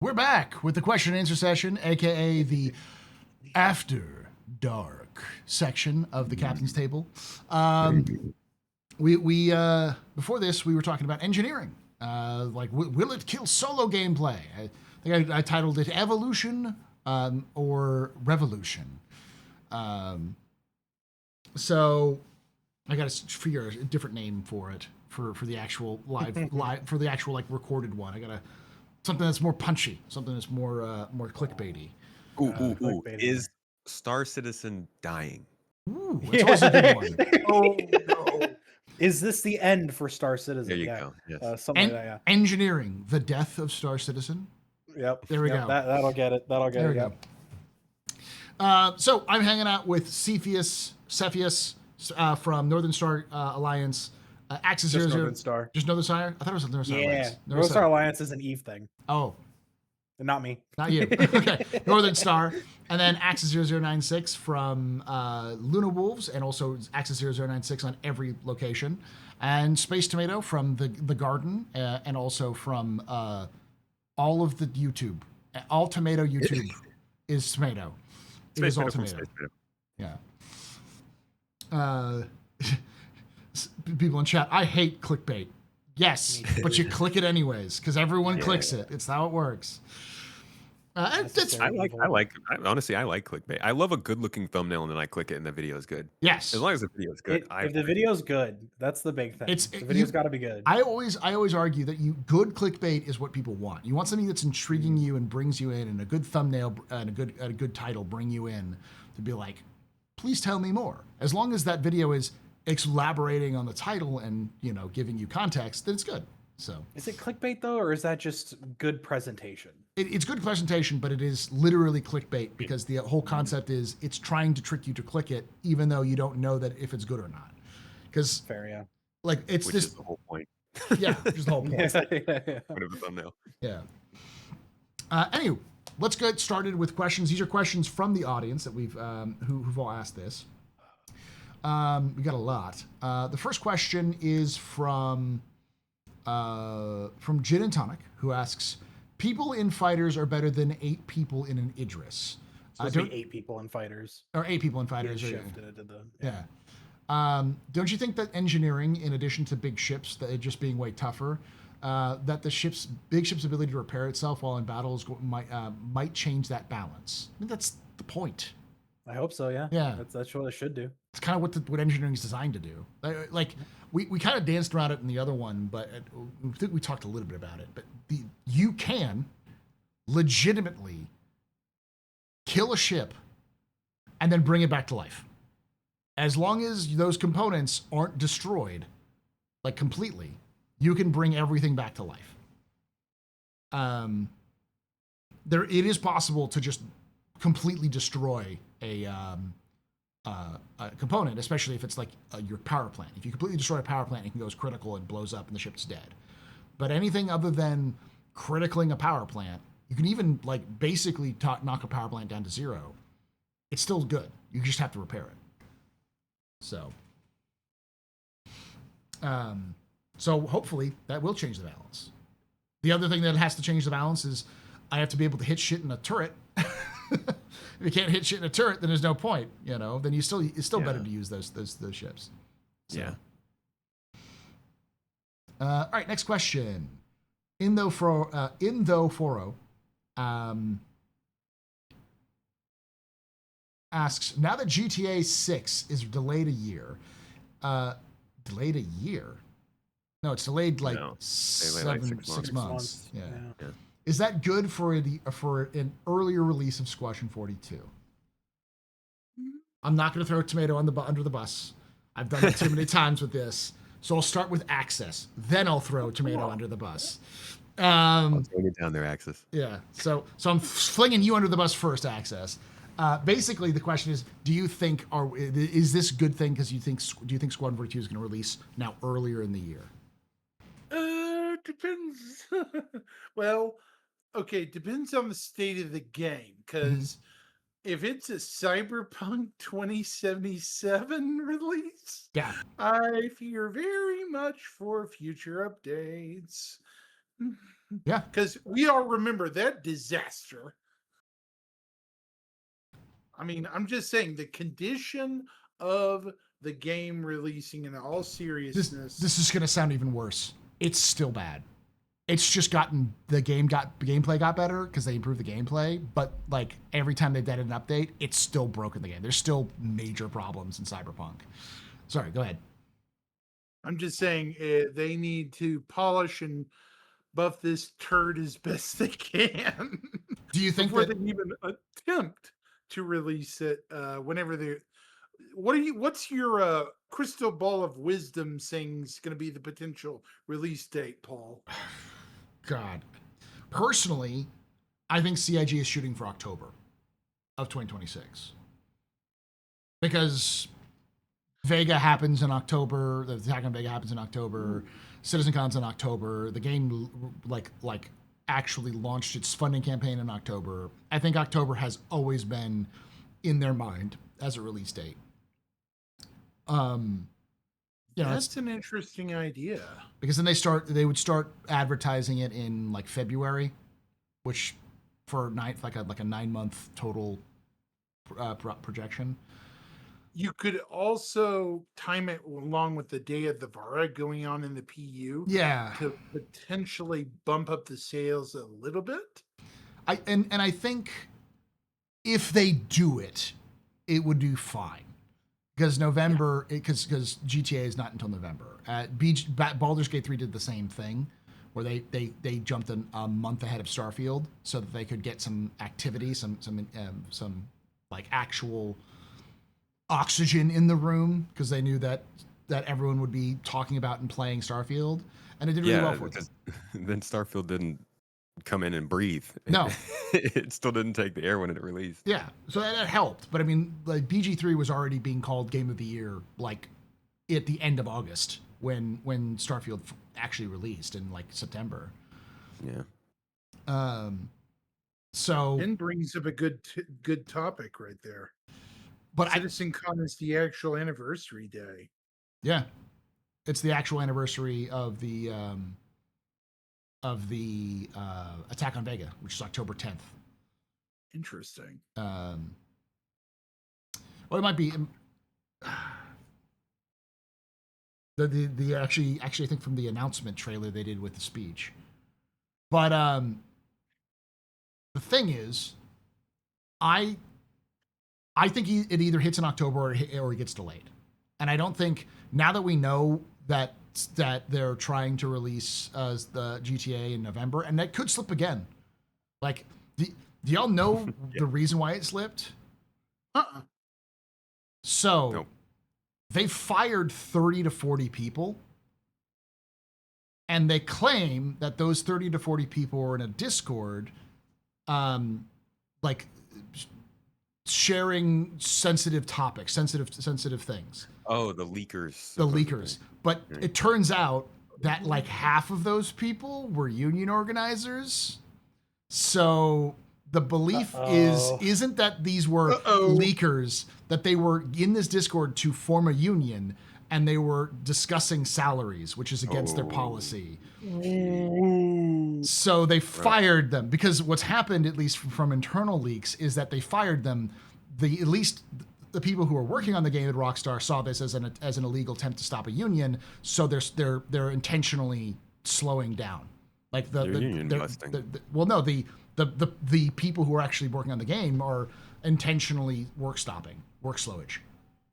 We're back with the question and answer session, aka the After Dark section of the Captain's Table. We before this we were talking about engineering. Will it kill solo gameplay? I think I titled it Evolution or Revolution. So I got to figure a different name for it for the actual live for the actual like recorded one. I got to something that's more punchy, something that's more clickbaity. Ooh. Is Star Citizen dying? Ooh, that's always a good one. Oh no! Is this the end for Star Citizen? There you go. Yes. Something like that. Yeah. Engineering, the death of Star Citizen. Yep. There we go. That'll get it. There we go. So I'm hanging out with Cepheus from Northern Star Alliance. Axis Just 00. Northern Star. Just Northern Star? I thought it was Northern Star Alliance. Yeah. Northern Star Alliance is an Eve thing. Oh. Not me. Not you. Okay. Northern Star. And then Axis 0096 from Luna Wolves, and also Axis 0096 on every location. And Space Tomato from the Garden, and also from all of the YouTube. All Tomato YouTube is Tomato. It is all Tomato. Yeah. People in chat, I hate clickbait. Yes, but you click it anyways because everyone clicks it. It's how it works. Honestly, I like clickbait. I love a good-looking thumbnail, and then I click it, and the video is good. Yes, as long as the video is good. If the video's good, that's the big thing. The video's got to be good. I always argue that good clickbait is what people want. You want something that's intriguing you and brings you in, and a good thumbnail and a good title bring you in to be like, please tell me more. As long as that video is elaborating on the title and giving you context, then it's good. So is it clickbait though, or is that just good presentation? It's good presentation, but it is literally clickbait because the whole concept is it's trying to trick you to click it, even though you don't know that if it's good or not. Because fair, yeah. Like it's which is the whole point. Yeah, just the whole point. Point of the thumbnail. Yeah. Anyway, let's get started with questions. These are questions from the audience that we've who've all asked this. We got a lot. The first question is from Gin and Tonic, who asks, people in fighters are better than 8 people in an Idris. So it's 8 people in fighters. Or 8 people in fighters. Yeah. Don't you think that engineering, in addition to big ships, that just being way tougher, that the big ship's ability to repair itself while in battles might change that balance? I mean, that's the point. I hope so. Yeah. Yeah. That's what it should do. It's kind of what engineering is designed to do. Like we kind of danced around it in the other one, but I think we talked a little bit about it. But you can legitimately kill a ship and then bring it back to life, as long as those components aren't destroyed, like completely. You can bring everything back to life. It is possible to just completely destroy a component, especially if it's like your power plant. If you completely destroy a power plant, it can go critical and blows up and the ship's dead. But anything other than criticalling a power plant, you can even like basically knock a power plant down to 0. It's still good. You just have to repair it. So hopefully that will change the balance. The other thing that has to change the balance is I have to be able to hit shit in a turret. If you can't hit shit in a turret, then there's no point, Then it's still better to use those ships. So. Yeah. All right, next question. Indoforo asks, now that GTA 6 is delayed a year, delayed a year? No, it's delayed like 6 months. Yeah. Is that good for an earlier release of Squadron 42? I'm not going to throw Tomato under the bus. I've done it too many times with this. So I'll start with Access. Then I'll throw Tomato under the bus. I'll take it down there, Access. Yeah. So I'm flinging you under the bus first, Access. Basically, the question is, do you think is this a good thing? Because do you think Squadron 42 is going to release now earlier in the year? Depends. Well, okay, depends on the state of the game. Because if it's a Cyberpunk 2077 release, yeah, I fear very much for future updates. Yeah. Because we all remember that disaster. I mean, I'm just saying the condition of the game releasing in all This seriousness. this is gonna sound even worse. It's still bad. It's just gotten the gameplay got better because they improved the gameplay. But like every time they've done an update, it's still broken the game. There's still major problems in Cyberpunk. Sorry, go ahead. I'm just saying they need to polish and buff this turd as best they can Do you think before that they even attempt to release it. Whenever they, what's your crystal ball of wisdom saying is going to be the potential release date, Paul? God, personally, I think CIG is shooting for October of 2026 because Vega happens in October. The attack on Vega happens in October. CitizenCon's in October. The game like actually launched its funding campaign in October. I think October has always been in their mind as a release date. You know, it's That's an interesting idea. because then they would start advertising it in like February, which for like a 9 month total projection. You could also time it along with the Day of the Vara going on in the PU Yeah, to potentially bump up the sales a little bit. I think if they do it, it would do fine because November because GTA is not until November. Baldur's Gate 3 did the same thing, where they jumped a month ahead of Starfield so that they could get some activity, some like actual oxygen in the room because they knew that everyone would be talking about and playing Starfield, and it did really well for them. because then Starfield didn't come in and breathe. No. It still didn't take the air when it released. Yeah, so that helped. But I mean, like BG3 was already being called Game of the Year like at the end of August when Starfield actually released in like September. Yeah. So, Ben brings up a good topic right there. but CitizenCon is the actual anniversary day. yeah, it's the actual anniversary of the Attack on Vega, which is October 10th. Interesting. Well, it might be the actually I think from the announcement trailer they did with the speech. But the thing is, I think it either hits in October or it gets delayed, and I don't think now that we know that they're trying to release the GTA in November, and that could slip again. Like, do y'all know the reason why it slipped? So Nope. they fired 30 to 40 people, and they claim that those 30 to 40 people were in a Discord, like sharing sensitive topics, sensitive things. Oh, the leakers. The supposedly. leakers. But it turns out that like half of those people were union organizers. So the belief isn't that these were leakers, that they were in this Discord to form a union and they were discussing salaries, which is against their policy. So they fired them because what's happened, at least from internal leaks, is that they fired them. At least the people who are working on the game at Rockstar saw this as an illegal attempt to stop a union, so they're intentionally slowing down. Like the union busting. The people who are actually working on the game are intentionally work slowage.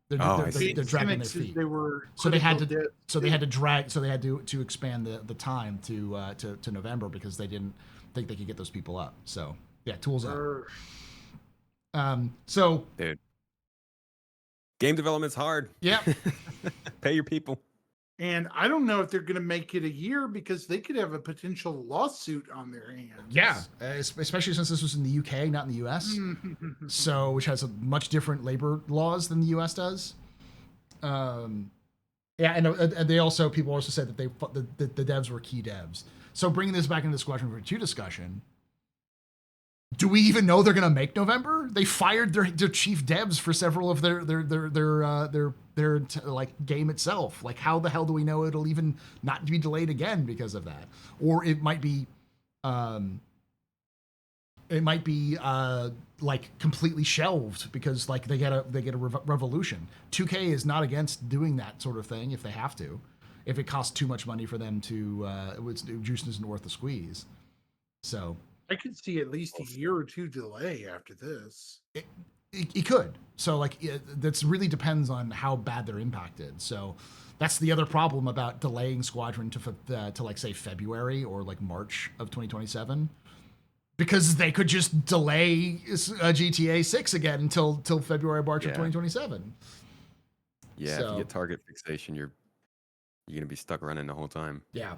They're dragging their feet. They were So they had critical to expand the time to November because they didn't think they could get those people up. So yeah, tools up. So Dude. Game development's hard. yeah, Pay your people. And I don't know if they're going to make it a year because they could have a potential lawsuit on their hands. yeah, especially since this was in the UK, not in the US. So which has a much different labor laws than the US does. Yeah, and they also people also said that the devs were key devs. So bringing this back into the Squadron 42 discussion, do we even know they're going to make November? They fired their chief devs for several of their like game itself. Like, how the hell do we know it'll even not be delayed again because of that? Or it might be Um, it might be like completely shelved because like they get a revolution. 2K is not against doing that sort of thing if they have to, if it costs too much money for them to juice isn't worth the squeeze. So I could see at least a year or two delay after this. it could. So like that's really depends on how bad they're impacted. So that's the other problem about delaying Squadron to like say February or like March of 2027, because they could just delay GTA 6 again until February, March of Yeah. 2027. Yeah, if So- you get target fixation, you're gonna be stuck running the whole time. Yeah.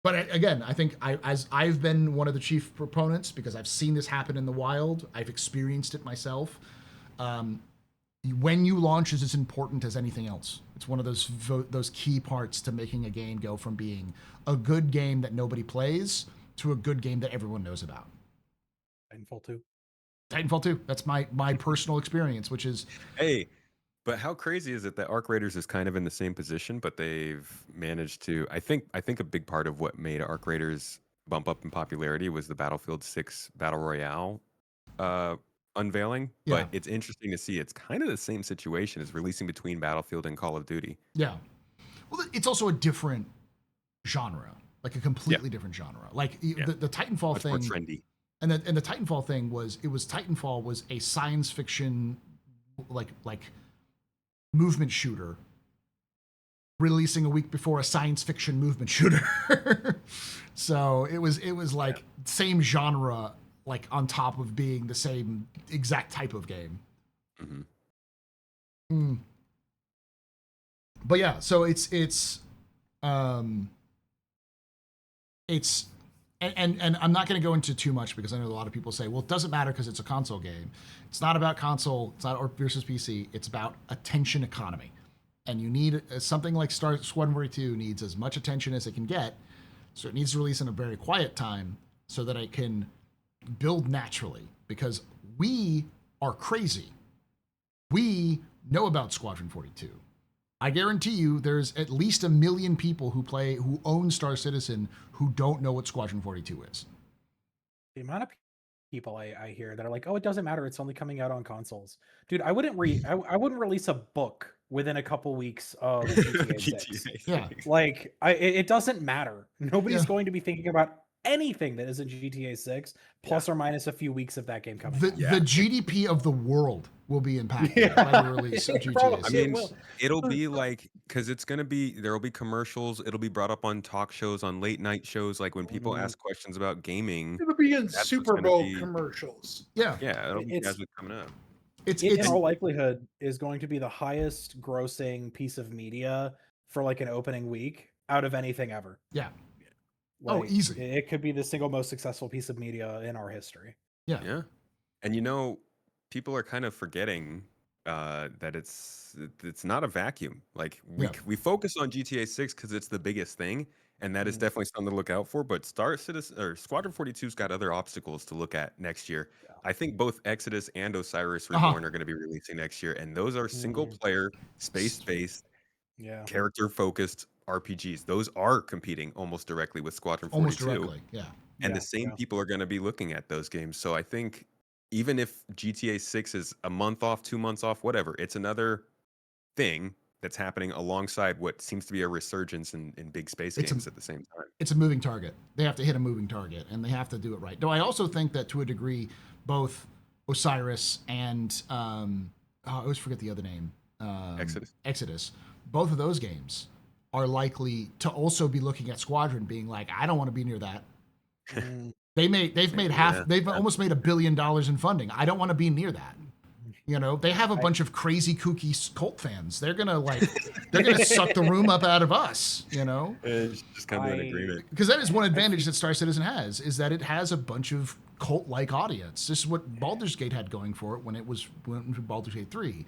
But again, I think I've been one of the chief proponents because I've seen this happen in the wild. I've experienced it myself. When you launch is as important as anything else. It's one of those key parts to making a game go from being a good game that nobody plays to a good game that everyone knows about. Titanfall 2. Titanfall 2. That's my personal experience, which is Hey, but how crazy is it that Arc Raiders is kind of in the same position, but they've managed to? I think a big part of what made Arc Raiders bump up in popularity was the Battlefield 6 Battle Royale unveiling. Yeah. But it's interesting to see it's kind of the same situation as releasing between Battlefield and Call of Duty. yeah. Well, it's also a different genre, like a completely different genre. Like the Titanfall Much thing. more trendy. And the Titanfall thing was Titanfall was a science fiction like movement shooter releasing a week before a science fiction movement shooter. So it was like same genre, like on top of being the same exact type of game. Hmm. But yeah, so it's and I'm not going to go into too much because I know a lot of people say, well, it doesn't matter because it's a console game. It's not about console. It's not or versus PC. It's about attention economy, and you need something like Squadron 42 needs as much attention as it can get. So it needs to release in a very quiet time so that it can build naturally. Because we are crazy. We know about Squadron 42. I guarantee you there's at least 1 million people who own Star Citizen who don't know what Squadron 42 is. The amount of people I hear that are like, "Oh, it doesn't matter. It's only coming out on consoles." Dude, I wouldn't I wouldn't release a book within a couple weeks of GTA 6. Yeah. Like, it doesn't matter. Nobody's Yeah. going to be thinking about anything that isn't GTA 6, plus or minus a few weeks of that game coming out. The GDP of the world will be impacted by the release of GTA Probably. 6. I mean, will. it'll be like, because it's going to be, there'll be commercials. It'll be brought up on talk shows, on late night shows. Like when people Mhm. ask questions about gaming. It'll be in That's what's Super gonna Bowl be- commercials. Yeah. Yeah, it'll be It's- casually coming up. It's It, in all likelihood, is going to be the highest grossing piece of media for like an opening week out of anything ever. yeah. Oh, easy. It could be the single most successful piece of media in our history. Yeah. And people are kind of forgetting that it's not a vacuum. Like we focus on GTA 6 because it's the biggest thing, and that is definitely something to look out for. But Star Citizen or Squadron 42's got other obstacles to look at next year. Yeah. I think both Exodus and Osiris Reborn are going to be releasing next year, and those are single player, space-based, Yeah. character-focused RPGs. Those are competing almost directly with Squadron 42. almost directly. Yeah. And Yeah, the same yeah. people are going to be looking at those games. So I think even if GTA 6 is a month off, 2 months off, whatever, it's another thing that's happening alongside what seems to be a resurgence in big space games at the same time. It's a moving target. They have to hit a moving target, and they have to do it right. Though I also think that to a degree, both Osiris and I always forget the other name, Exodus, both of those games are likely to also be looking at Squadron, being like, I don't want to be near that. Mm, They've almost made $1 billion in funding. I don't want to be near that. You know, they have a bunch of crazy kooky cult fans. They're gonna suck the room up out of us. You know, It's just kind of an agreement. because that is one advantage that Star Citizen has, is that it has a bunch of cult-like audience. This is what Baldur's Gate had going for it when it went to Baldur's Gate 3.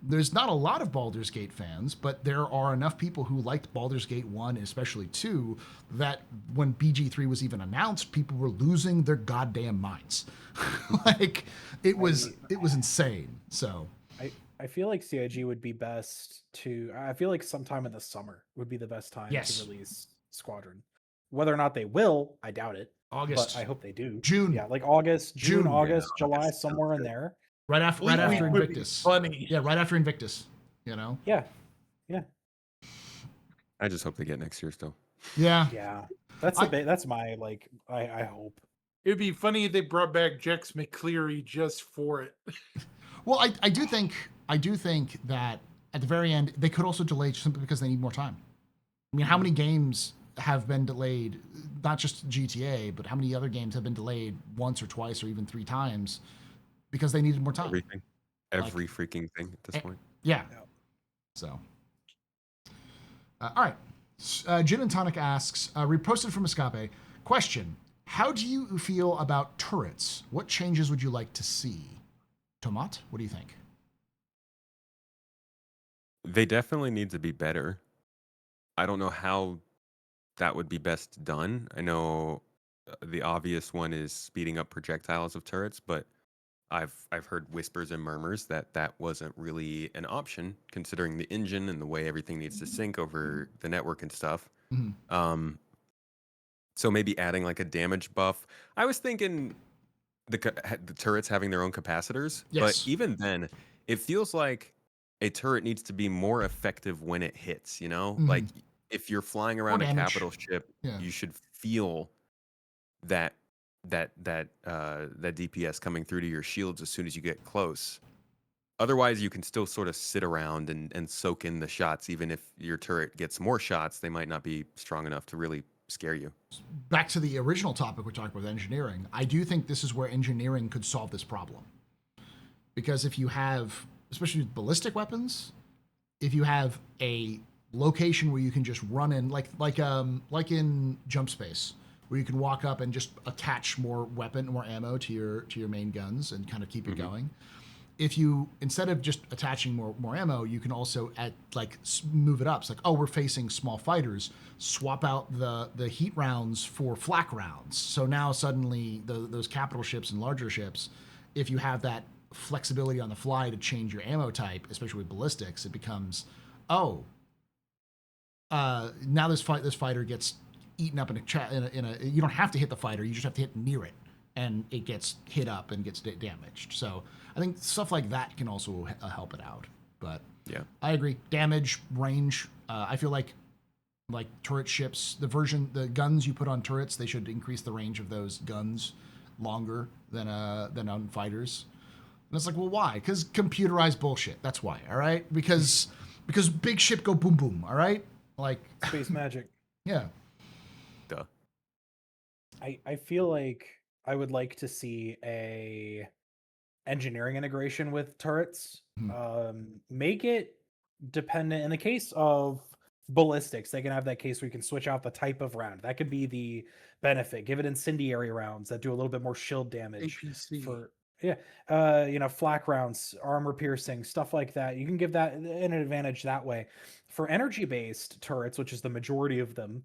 There's not a lot of Baldur's Gate fans, but there are enough people who liked Baldur's Gate 1 and especially 2 that when BG3 was even announced, people were losing their goddamn minds. Like it was insane. So I feel like CIG would be best to. I feel like sometime in the summer would be the best time Yes. to release Squadron. Whether or not they will, I doubt it. August, But I hope they do. June. Yeah, like August, June, June. August, Yeah, July, August sounds somewhere in good. there. right after Fleet Week would be Invictus. funny. Yeah, right after Invictus. You know. Yeah, I just hope they get next year still. Yeah. yeah. That's that's my like. I hope. It would be funny if they brought back Jex McCleary just for it. Well, I do think that at the very end they could also delay simply because they need more time. I mean, how many games have been delayed? Not just GTA, but how many other games have been delayed once or twice or even 3 times because they needed more time? Everything, every freaking thing at this point. Yeah. Yeah. So, all right. Gin and Tonic asks, reposted from Escape. Question: how do you feel about turrets? What changes would you like to see? Tomat, what do you think? They definitely need to be better. I don't know how that would be best done. I know the obvious one is speeding up projectiles of turrets, but I've heard whispers and murmurs that that wasn't really an option considering the engine and the way everything needs to sync over the network and stuff. Mhm. So maybe adding like a damage buff. I was thinking the turrets having their own capacitors, Yes. but even then, it feels like a turret needs to be more effective when it hits. You know, Mhm. like if you're flying around a damage. capital ship, Yeah. you should feel that DPS coming through to your shields as soon as you get close. Otherwise, you can still sort of sit around and soak in the shots. Even if your turret gets more shots, they might not be strong enough to really scare you. Back to the original topic we talked about, engineering. I do think this is where engineering could solve this problem. Because if you have, especially with ballistic weapons, if you have a location where you can just run in, like in Jump Space, where you can walk up and just attach more ammo to your main guns and kind of keep it going. If you, instead of just attaching more ammo, you can also move it up. It's like, oh, we're facing small fighters. Swap out the heat rounds for flak rounds. So now suddenly those capital ships and larger ships, if you have that flexibility on the fly to change your ammo type, especially with ballistics, it becomes, now this fighter gets eaten up in a you don't have to hit the fighter, you just have to hit near it, and it gets hit up and gets damaged. So I think stuff like that can also help it out. But Yeah. I agree. Damage, range. I feel like turret ships, the guns you put on turrets, they should increase the range of those guns longer than on fighters. And it's like, well, why? Because computerized bullshit. That's why. All right. Because big ship go boom boom. All right. Like Space magic. yeah. Duh. I feel like I would like to see a engineering integration with turrets. Make it dependent. In the case of ballistics, they can have that case where you can switch out the type of round. That could be the benefit. Give it incendiary rounds that do a little bit more shield damage. APC. For flak rounds, armor piercing, stuff like that. You can give that an advantage that way. For energy based turrets, which is the majority of them,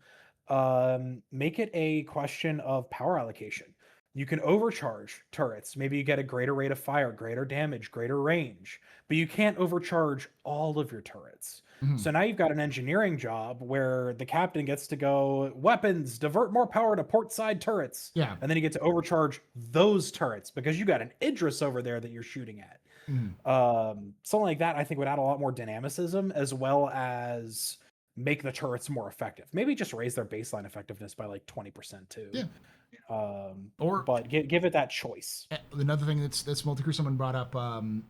make it a question of power allocation. You can overcharge turrets. Maybe you get a greater rate of fire, greater damage, greater range, but you can't overcharge all of your turrets. So now you've got an engineering job where the captain gets to go, weapons, divert more power to port side turrets. Yeah. And then you get to overcharge those turrets because you got an Idris over there that you're shooting at. Something like that, I think, would add a lot more dynamicism as well as make the turrets more effective. Maybe just raise their baseline effectiveness by like 20% too. Yeah. But give it that choice. Another thing that's Multicrew, someone brought up,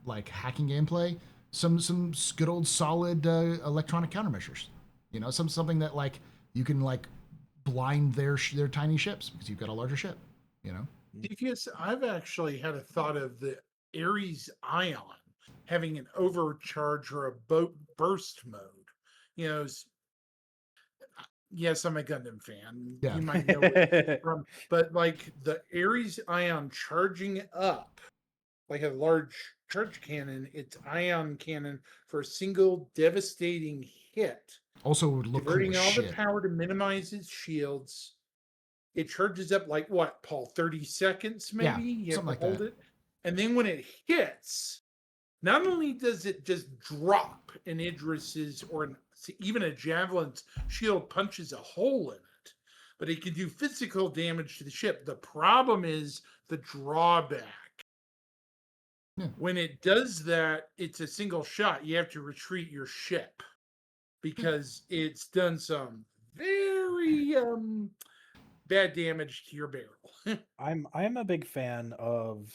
like hacking gameplay, some good old solid electronic countermeasures. You know, something that like you can like blind their tiny ships because you've got a larger ship. You know. DPS, I've actually had a thought of the Ares Ion having an overcharge or a boat burst mode. You know, yes, I'm a Gundam fan. Yeah. You might know it from, but like the Ares Ion charging up like a large charge cannon, it's ion cannon for a single devastating hit. Also would look diverting cool as all shit. the power to minimize its shields. It charges up like what, Paul? 30 seconds, maybe? Yeah, You have something to like hold that. it. And then when it hits, not only does it just drop an Idris's or even a Javelin's shield punches a hole in it, but it can do physical damage to the ship. The problem is the drawback. Yeah. When it does that, it's a single shot. You have to retreat your ship because it's done some very bad damage to your barrel. I'm a big fan of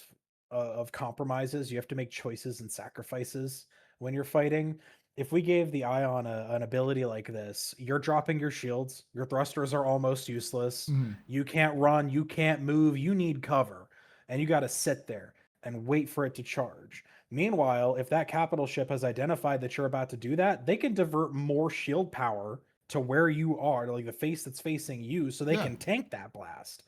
compromises. You have to make choices and sacrifices when you're fighting. If we gave the Ion an ability like this, you're dropping your shields, your thrusters are almost useless. Mhm. You can't run, you can't move, you need cover, and you got to sit there and wait for it to charge. Meanwhile, if that capital ship has identified that you're about to do that, they can divert more shield power to where you are, like the face that's facing you, so they Yeah. can tank that blast.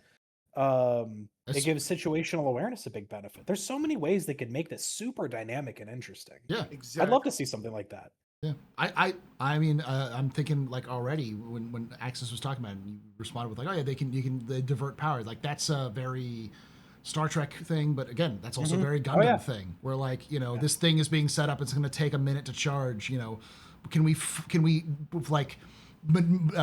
It That's- gives situational awareness a big benefit. There's so many ways they could make this super dynamic and interesting. Yeah. Exactly. I'd love to see something like that. Yeah, I mean, I'm thinking like already when Axis was talking about it, and you responded with like, oh yeah, they divert power. Like that's a very Star Trek thing, but again, that's also a very Gundam yeah. thing, where like this thing is being set up, it's going to take a minute to charge. Can we like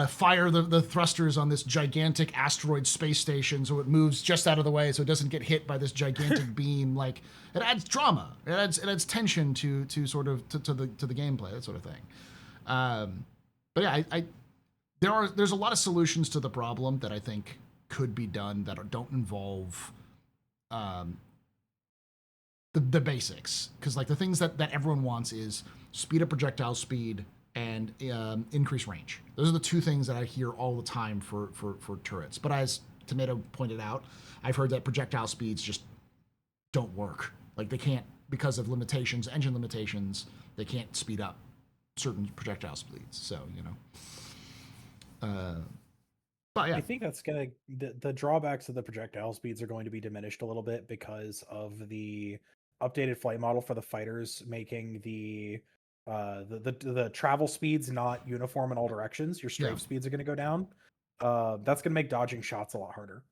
fire the thrusters on this gigantic asteroid space station so it moves just out of the way so it doesn't get hit by this gigantic beam? Like it adds drama, it adds tension to sort of to the gameplay, that sort of thing. But yeah, there's a lot of solutions to the problem that I think could be done that don't involve the basics, because like the things that everyone wants is speed of projectile speed and increase range. Those are the two things that I hear all the time for turrets. But as Tomato pointed out, I've heard that projectile speeds just don't work. Like they can't, because of limitations, engine limitations, they can't speed up certain projectile speeds. So but yeah, I think that's gonna the drawbacks of the projectile speeds are going to be diminished a little bit because of the updated flight model for the fighters, making the travel speeds not uniform in all directions. Your strafe Yeah. speeds are going to go down. That's going to make dodging shots a lot harder,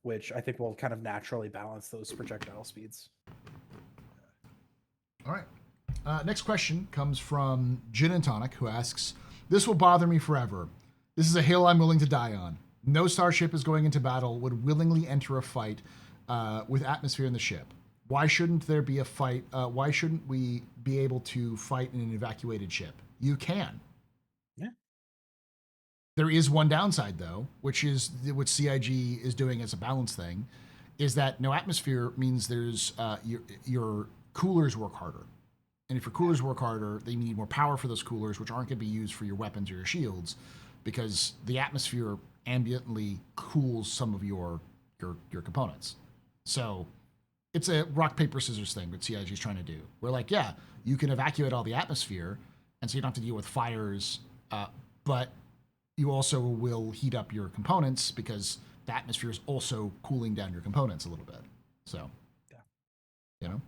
which I think will kind of naturally balance those projectile speeds. all right. Next question comes from Gin and Tonic, who asks, "This will bother me forever. This is a hill I'm willing to die on. No starship is going into battle would willingly enter a fight with atmosphere in the ship. Why shouldn't there be a fight? Why shouldn't we be able to fight in an evacuated ship? You can. Yeah. There is one downside, though, which is what CIG is doing as a balance thing, is that no atmosphere means there's your coolers work harder. And if your coolers work harder, they need more power for those coolers, which aren't going to be used for your weapons or your shields, because the atmosphere ambiently cools some of your components. So it's a rock, paper, scissors thing that CIG is trying to do. We're like, yeah, you can evacuate all the atmosphere, and so you don't have to deal with fires, but you also will heat up your components because the atmosphere is also cooling down your components a little bit. So, Yeah.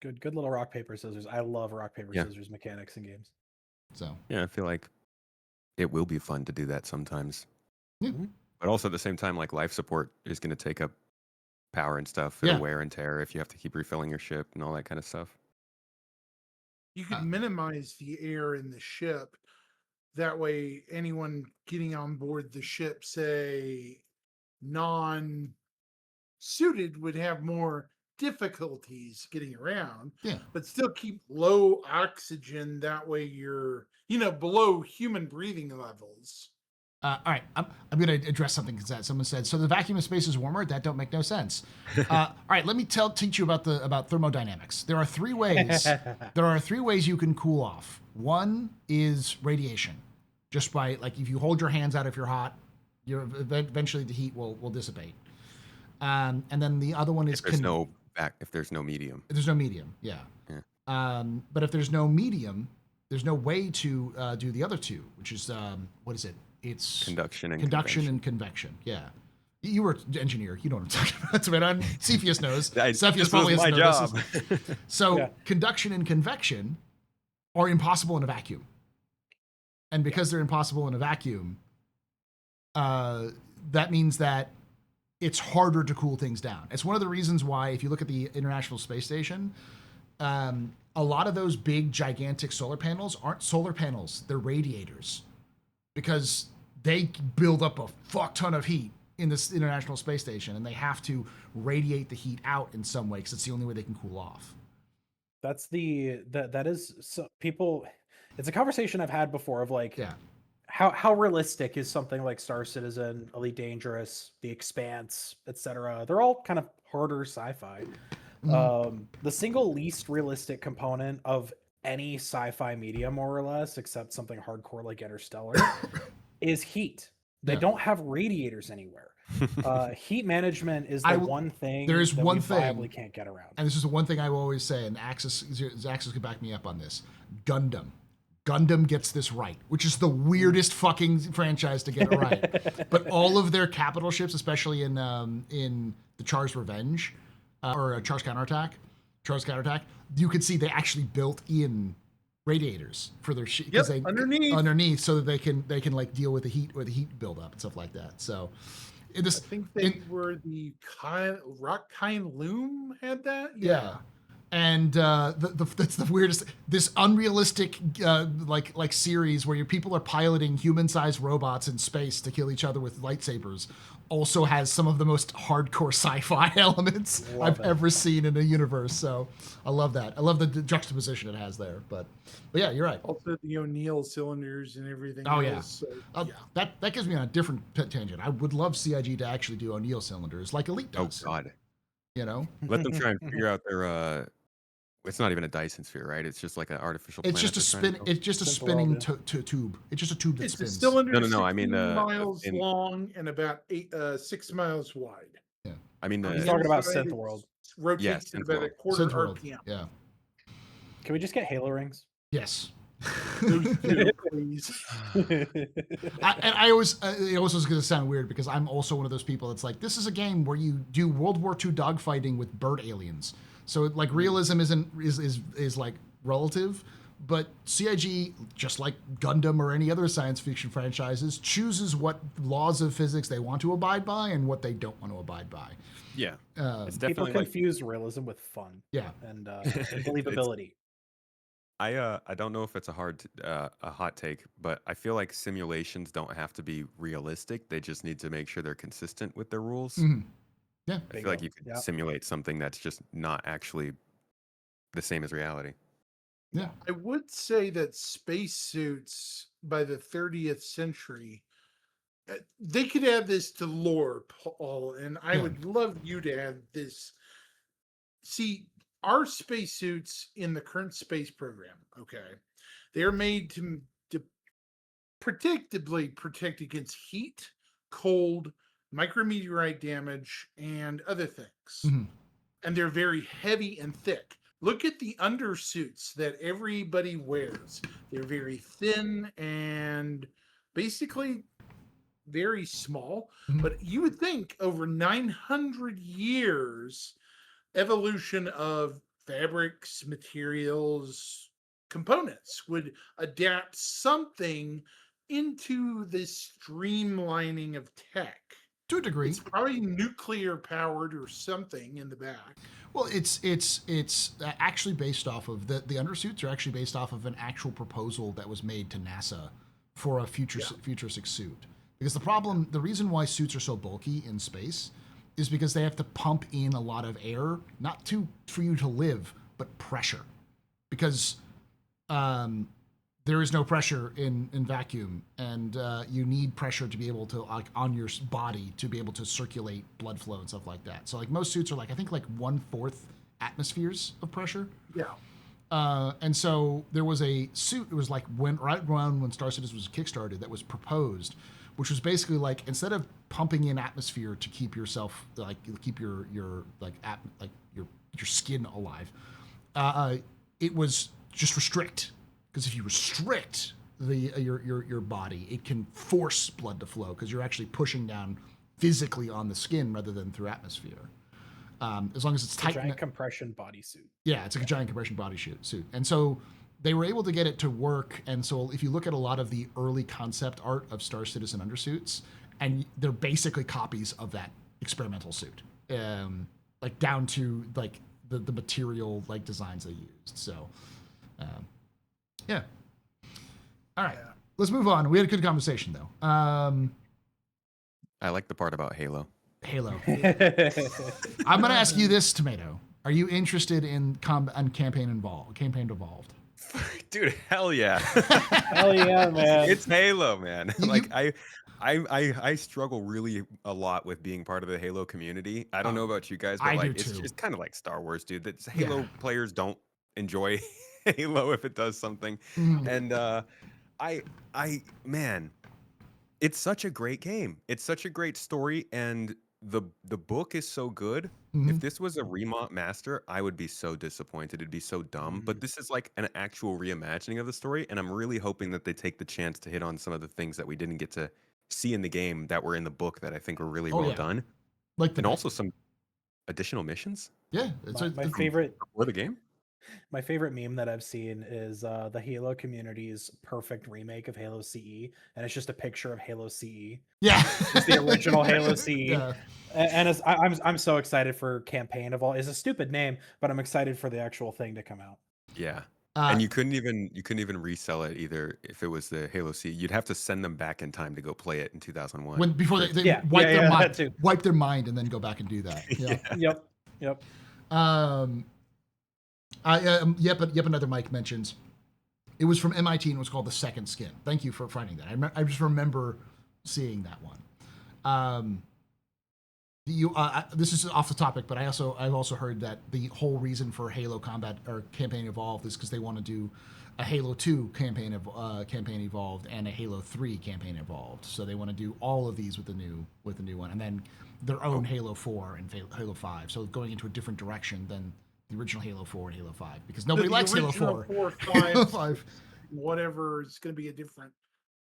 Good little rock, paper, scissors. I love rock, paper, Yeah. scissors mechanics in games. So Yeah, I feel like it will be fun to do that sometimes. Yeah. But also at the same time, like life support is going to take up power and stuff. Yeah. It'll wear and tear if you have to keep refilling your ship and all that kind of stuff. You can minimize the air in the ship. That way, anyone getting on board the ship, say non-suited, would have more difficulties getting around. Yeah. But still keep low oxygen. That way, you're below human breathing levels. All right, I'm going to address something because someone said, so the vacuum of space is warmer? That don't make no sense. All right, let me teach you about thermodynamics. There are three ways. There are three ways you can cool off. One is radiation, just by like if you hold your hands out if you're hot, eventually the heat will dissipate. And then the other one is If there's no medium. There's no medium, yeah. But if there's no medium, there's no way to do the other two, which is what is it? It's Conduction and convection. Yeah, you were an engineer. You know what I'm talking about. So, man, Cepheus knows. Cepheus this probably was has my to know job. this. So Yeah. conduction and convection are impossible in a vacuum, and because they're impossible in a vacuum, that means that it's harder to cool things down. It's one of the reasons why, if you look at the International Space Station, a lot of those big, gigantic solar panels aren't solar panels; they're radiators, because they build up a fuck ton of heat in this International Space Station, and they have to radiate the heat out in some way because it's the only way they can cool off. That's that is so people. It's a conversation I've had before of like, Yeah. how realistic is something like Star Citizen, Elite Dangerous, The Expanse, etc. They're all kind of harder sci-fi. The single least realistic component of any sci-fi media, more or less, except something hardcore like Interstellar, is heat. They Yeah. don't have radiators anywhere. Heat management is the I- one thing there is that one we thing- viably can't get around. And this is the one thing I will always say, and Axis could back me up on this. Gundam. Gundam gets this right, which is the weirdest fucking franchise to get it right. But all of their capital ships, especially in the Char's Revenge, or Char's Counterattack, you could see they actually built in radiators for their ship Yep, they underneath. so that they can like deal with the heat buildup and stuff like that. So I think they were the Rock Kind Loom had that. Yeah. And that's the weirdest. This unrealistic like series where your people are piloting human-sized robots in space to kill each other with lightsabers also has some of the most hardcore sci-fi elements I've ever seen in a universe. So I love that. I love the juxtaposition it has there. But yeah, you're right. Also the O'Neill cylinders and everything. Oh, else. yeah. That gives me on a different tangent. I would love CIG to actually do O'Neill cylinders like Elite Oh does. God. You know, Let them try and figure out their. It's not even a Dyson sphere, right? It's just like an artificial. it's just a spin. It's just a spinning tube. It's just a tube that It's spins. a cylinder. No, I mean, 16 miles in- long and about 6 miles wide. I mean, He's the, talking about Inside, Synth it World. Rotates at about a quarter Synthworld. RPM. Yeah. Can we just get Halo rings? Yes. Those two, please. I always it also is going to sound weird because I'm also one of those people that's like, this is a game where you do World War II dogfighting with bird aliens. So like realism is like relative, but CIG, just like Gundam or any other science fiction franchises, chooses what laws of physics they want to abide by and what they don't want to abide by. yeah, it's People definitely like confuse realism with fun Yeah. and believability. I don't know if it's a hot take, but I feel like simulations don't have to be realistic. They just need to make sure they're consistent with their rules. Mhm. Yeah. I feel like you could simulate something that's just not actually the same as reality. Yeah. I would say that spacesuits by the 30th century, they could add this to lore, Paul, and I would love you to add this. See, our spacesuits in the current space program, okay, they're made to predictably protect against heat, cold, micrometeorite damage, and other things. Mhm. And they're very heavy and thick. Look at the undersuits that everybody wears. They're very thin and basically very small. Mhm. But you would think over 900 years, evolution of fabrics, materials, components would adapt something into this streamlining of tech. To a degree. It's probably nuclear powered or something in the back. Well, it's actually based off of the undersuits are actually based off of an actual proposal that was made to NASA for a futuristic suit. Because the reason why suits are so bulky in space is because they have to pump in a lot of air, not for you to live, but pressure. Because there is no pressure in vacuum, and you need pressure to be able to on your body to be able to circulate blood flow and stuff like that. So like most suits are like I think like 1/4 atmospheres of pressure. Yeah. And so there was a suit. It was like right around when Star Citizen was kickstarted that was proposed, which was basically like instead of pumping in atmosphere to keep yourself keep your skin alive, it was just restrict. Because if you restrict your body, it can force blood to flow because you're actually pushing down physically on the skin rather than through atmosphere. As long as it's tight. Giant compression bodysuit. Yeah, it's a giant compression suit. And so they were able to get it to work. And so if you look at a lot of the early concept art of Star Citizen undersuits, and they're basically copies of that experimental suit, like down to like the material like designs they used. So. Yeah. All right. let's move on. We had a good conversation though. I like the part about Halo. Halo. I'm gonna ask you this, Tomato. Are you interested in campaign evolved? Dude, hell yeah. Hell yeah, man. It's Halo, man. You- Like I struggle really a lot with being part of the Halo community. I don't know about you guys, but I do like it's too. just kind of like Star Wars, dude. That Halo Yeah. players don't enjoy Halo if it does something. Mhm. And I man, it's such a great game. It's such a great story, and the book is so good. Mhm. If this was a Remont Master, I would be so disappointed. It'd be so dumb. But this is like an actual reimagining of the story, and I'm really hoping that they take the chance to hit on some of the things that we didn't get to see in the game that were in the book that I think were really Oh, well yeah. done, Like the and also some additional missions yeah. It's, My it's- favorite for the game. My favorite meme that I've seen is the Halo community's perfect remake of Halo CE, and it's just a picture of Halo CE. Yeah. It's the original Halo CE. Yeah. And I'm so excited for Campaign of All. It's a stupid name, but I'm excited for the actual thing to come out. Yeah. Uh, And you couldn't even resell it either if it was the Halo C. You'd have to send them back in time to go play it in 2001. when before they Yeah, wipe yeah, their yeah, mind, that too. wipe their mind, and then go back and do that. Yeah. Yep. Yep. Another Mike mentions it was from MIT and it was called The Second Skin. Thank you for finding that. I just remember seeing that one. This is off the topic, but I've also heard that the whole reason for Halo Combat or Campaign Evolved is because they want to do a Halo 2 campaign Evolved and a Halo 3 campaign Evolved. So they want to do all of these with the new one, and then their own Halo 4 and Halo 5. So going into a different direction than the original Halo 4 and Halo 5 because nobody The likes Halo original 4. 4, Halo 5, 5 whatever. It's going to be a different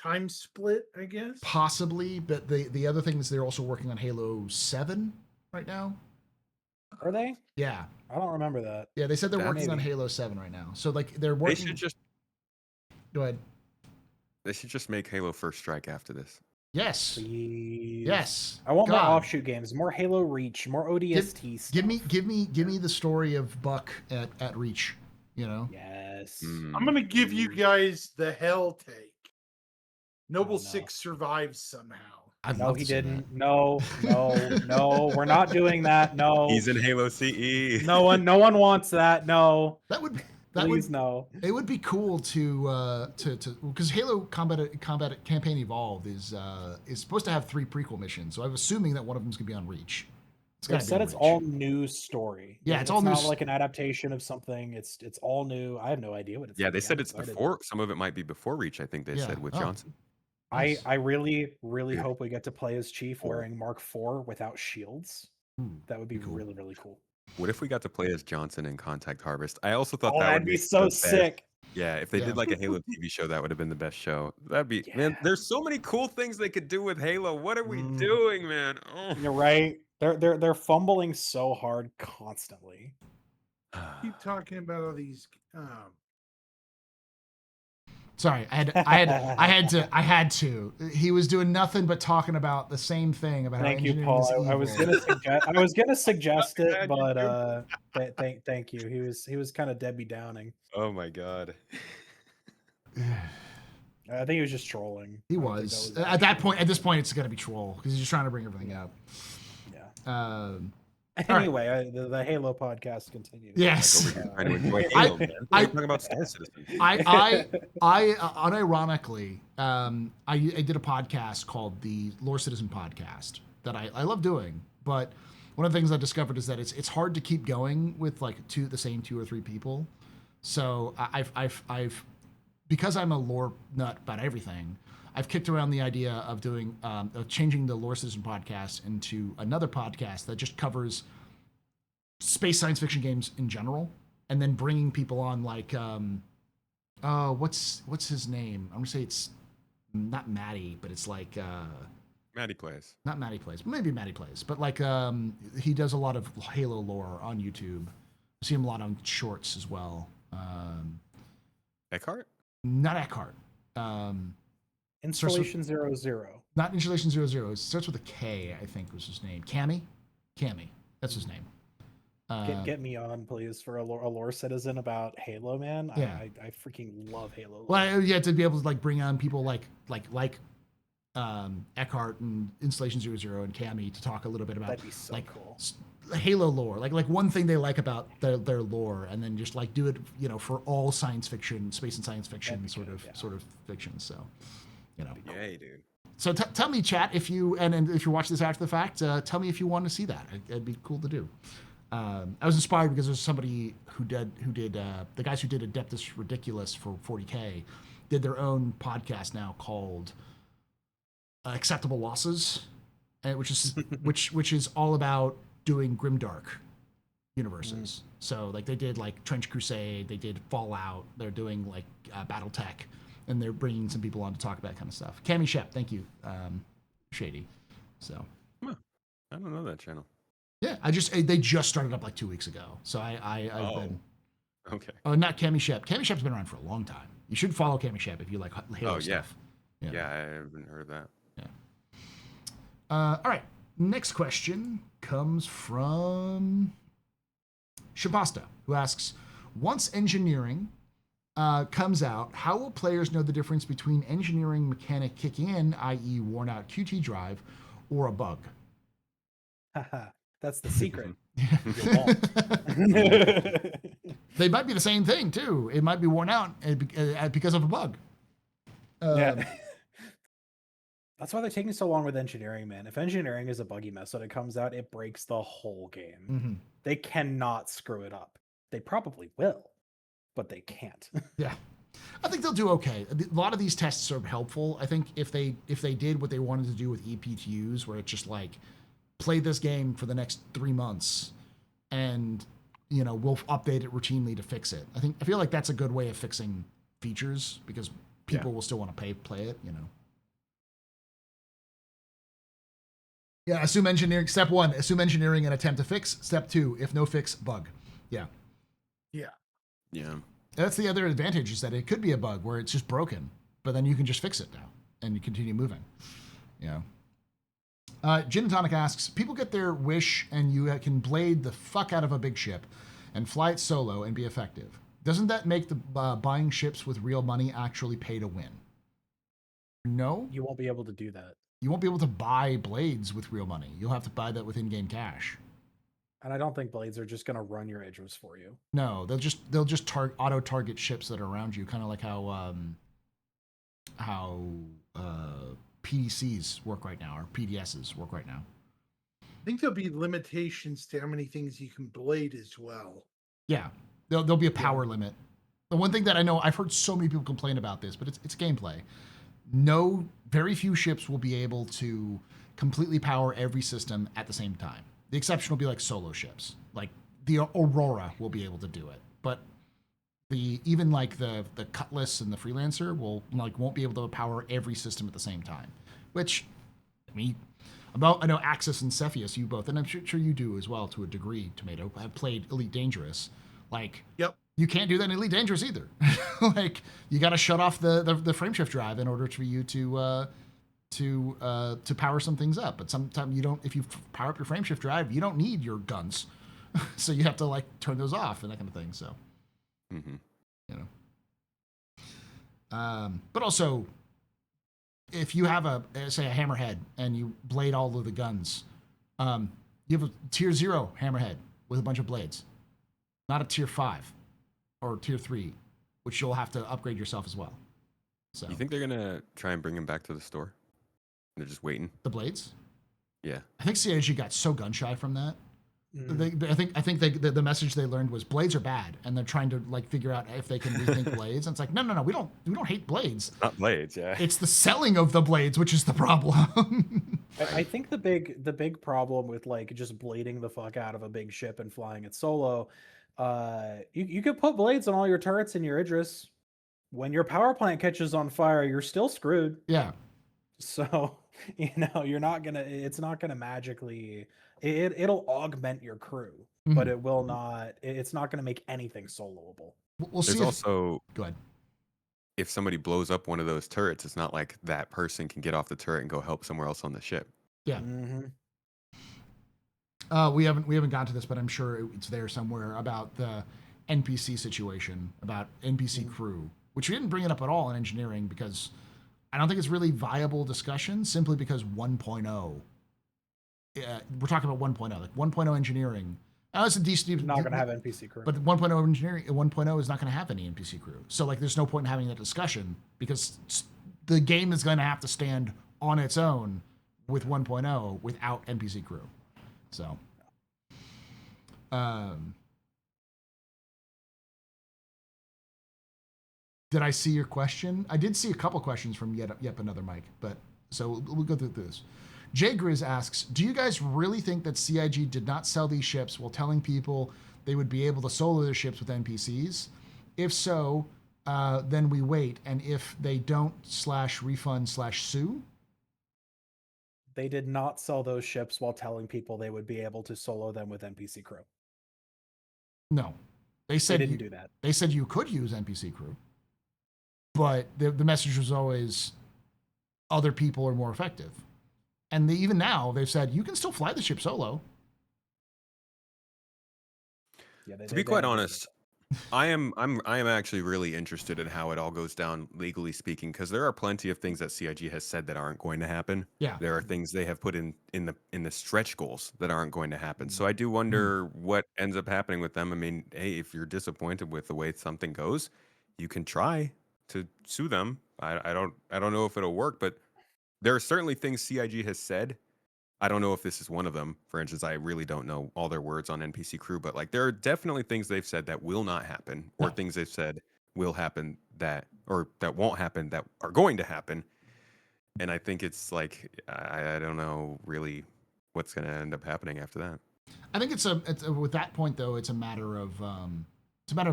time split, I guess. possibly, but the other thing is they're also working on Halo 7 right now. Are they? Yeah. I don't remember that. Yeah, they said they're That working on maybe. Halo 7 right now. So like they're They working. should just Go ahead. make Halo First Strike after this. Yes. Please. Yes. I want more God. offshoot games, more Halo Reach, more ODST stuff. Give me the story of Buck at Reach. You know. Yes. I'm going to give you guys the hell take. Noble no. 6 survives somehow. I'd No, love he to see that. didn't. No. We're not doing that. No. He's in Halo CE. No one wants that. No. That would Please no. it would be cool to because Halo Combat Campaign Evolved is supposed to have 3 prequel missions. So I'm assuming that one of them's gonna be on Reach. They gotta be said on it's Reach. all new story. Yeah, it's all new not s- like an adaptation of something. It's all new. I have no idea what it's. Yeah, gonna they be. said I'm it's excited. before. Some of it might be before Reach. I think they Yeah. said with Oh. Johnson. Nice. I really hope we get to play as Chief wearing Mark IV without shields. Ooh, That would be cool. really, really cool. What if we got to play as Johnson in Contact Harvest? I also thought Oh, that that'd would be make so the best- sick. Yeah, if they Yeah. did like a Halo TV show, that would have been the best show. That'd be man. Yeah. There's so many cool things they could do with Halo. What are we Mm. doing, man? Oh. You're right. They're fumbling so hard constantly. Keep talking about all these. Sorry, I had to. He was doing nothing but talking about the same thing about Thank how you, engineering is Paul. I was evil. gonna suggest it, glad you but thank you. He was kind of Debbie Downing. Oh my god. I think he was just trolling. He I don't think was that at that actually- point. At this point, it's gonna be troll because he's just trying to bring everything up. Yeah. right. Anyway, The Halo podcast continues. Yes. Over here trying to enjoy I- Halo, man. I- We're talking about Star Citizen. I unironically, I did a podcast called the Lore Citizen Podcast that I love doing, but one of the things I discovered is that it's hard to keep going with like the same 2 or 3 people. So I've because I'm a lore nut about everything. I've kicked around the idea of doing of changing the Lore Citizen Podcast into another podcast that just covers space science fiction games in general, and then bringing people on like what's his name? I'm gonna say it's not Maddie, but it's like Maddie plays. not Maddie plays, maybe Maddie plays, but like he does a lot of Halo lore on YouTube. I see him a lot on shorts as well. Eckhart? Not Eckhart. Installation 00. Not Installation 00. It starts with a K, I think was his name. Cammy? That's his name. Get me on, please, for a lore citizen about Halo, man. Yeah. I freaking love Halo. lore. Well, you have to be able to like bring on people like Eckhart and Installation 00 and Cammy to talk a little bit about That'd be so like cool. Halo lore, like one thing they like about their lore, and then just like do it, for all science fiction, space and science fiction That'd be sort good, of fiction. So, Yay, dude. So tell me, chat, if you and if you're watching this after the fact, tell me if you want to see that. It'd be cool to do. I was inspired because there's somebody who did the guys who did Adeptus Ridiculous for 40K did their own podcast now called Acceptable Losses, which is which is all about doing grimdark universes. So like they did like Trench Crusade, they did Fallout, they're doing like BattleTech, and they're bringing some people on to talk about that kind of stuff. Cammy Shep, thank you, Shady. So I don't know that channel. yeah, they just started up like 2 weeks ago. So I've been Okay. oh, not Cammy Shep. Cammy Shep's been around for a long time. You should follow Cammy Shep if you like Halo stuff. Yeah, I haven't heard that. Yeah. All right. Next question comes from Shabasta, who asks, once engineering comes out, how will players know the difference between engineering mechanic kicking in, i.e. worn out QT drive, or a bug? That's the secret. They might be the same thing too. It might be worn out because of a bug. Yeah. That's why they're taking so long with engineering, man. If engineering is a buggy mess when it comes out, it breaks the whole game. Mm-hmm. They cannot screw it up. They probably will, but they can't. Yeah. I think they'll do okay. A lot of these tests are helpful. I think if they did what they wanted to do with ePTUs, where it's just like, play this game for the next 3 months and we'll update it routinely to fix it. I feel like that's a good way of fixing features because people will still want to play it, Yeah, assume engineering. Step 1, assume engineering and attempt to fix. Step 2, if no fix, bug. Yeah. That's the other advantage, is that it could be a bug where it's just broken, but then you can just fix it now and you continue moving. Gin and Tonic asks, people get their wish and you can blade the fuck out of a big ship and fly it solo and be effective. Doesn't that make the buying ships with real money actually pay to win? No? You won't be able to do that. You won't be able to buy blades with real money. You'll have to buy that with in-game cash. And I don't think blades are just going to run your Idris for you. No, they'll just auto target ships that are around you, kind of like how PDCs work right now, or PDSs work right now. I think there'll be limitations to how many things you can blade as well. Yeah, there'll be a power limit. The one thing that I know, I've heard so many people complain about this, but it's gameplay. Very few ships will be able to completely power every system at the same time. The exception will be like solo ships, like the Aurora will be able to do it, but even like the Cutlass and the Freelancer won't be able to power every system at the same time. Which, I know Axis and Cepheus, you both, and I'm sure you do as well to a degree, Tomato, have played Elite Dangerous. Yep. You can't do that in Elite Dangerous either. Like, you got to shut off the frameshift drive in order for you to power some things up. But sometimes you don't. If you power up your frameshift drive, you don't need your guns, so you have to like turn those off and that kind of thing. So, but also, if you have a hammerhead and you blade all of the guns, you have a tier 0 hammerhead with a bunch of blades, not a tier 5 or tier 3, which you'll have to upgrade yourself as well. So You think they're gonna try and bring him back to the store? They're just waiting. The blades? Yeah. I think CIG got so gun shy from that. I think the message they learned was blades are bad, and they're trying to like figure out if they can rethink blades. And it's like, no, we don't hate blades. Not blades, yeah. It's the selling of the blades which is the problem. I think the big problem with like just blading the fuck out of a big ship and flying it solo, you could put blades on all your turrets in your Idris. When your power plant catches on fire, you're still screwed. Yeah. So you're not gonna. It's not gonna magically. It'll augment your crew, but it will not. It's not gonna make anything soloable. We'll see. There's also, go ahead. If somebody blows up one of those turrets, it's not like that person can get off the turret and go help somewhere else on the ship. Yeah. We haven't gotten to this, but I'm sure it's there somewhere about the NPC situation, about NPC crew, which we didn't bring it up at all in engineering because I don't think it's really viable discussion simply because 1.0. We're talking about 1.0, like 1.0 engineering. Now, it's a decent. Not going to have NPC crew. But 1.0 engineering, 1.0 is not going to have any NPC crew. So like, there's no point in having that discussion because the game is going to have to stand on its own with 1.0 without NPC crew. So, did I see your question? I did see a couple questions from yep another Mike, but so we'll go through this. Jay Grizz asks, do you guys really think that CIG did not sell these ships while telling people they would be able to solo their ships with NPCs? If so, then we wait. And if they don't, /refund/sue? They did not sell those ships while telling people they would be able to solo them with NPC crew. No. They said they didn't do that. They said you could use NPC crew. But the message was always other people are more effective. And even now, they've said you can still fly the ship solo. Yeah, to be quite honest, I am actually really interested in how it all goes down legally speaking, because there are plenty of things that CIG has said that aren't going to happen. Yeah. There are things they have put in the stretch goals that aren't going to happen. So I do wonder what ends up happening with them. I mean, hey, if you're disappointed with the way something goes, you can try to sue them. I don't know if it'll work, but there are certainly things CIG has said. I don't know if this is one of them. For instance, I really don't know all their words on NPC crew, but like there are definitely things they've said that will not happen, or things they've said will happen that won't happen that are going to happen. And I think it's like I don't know really what's going to end up happening after that. I think it's with that point though, it's a matter of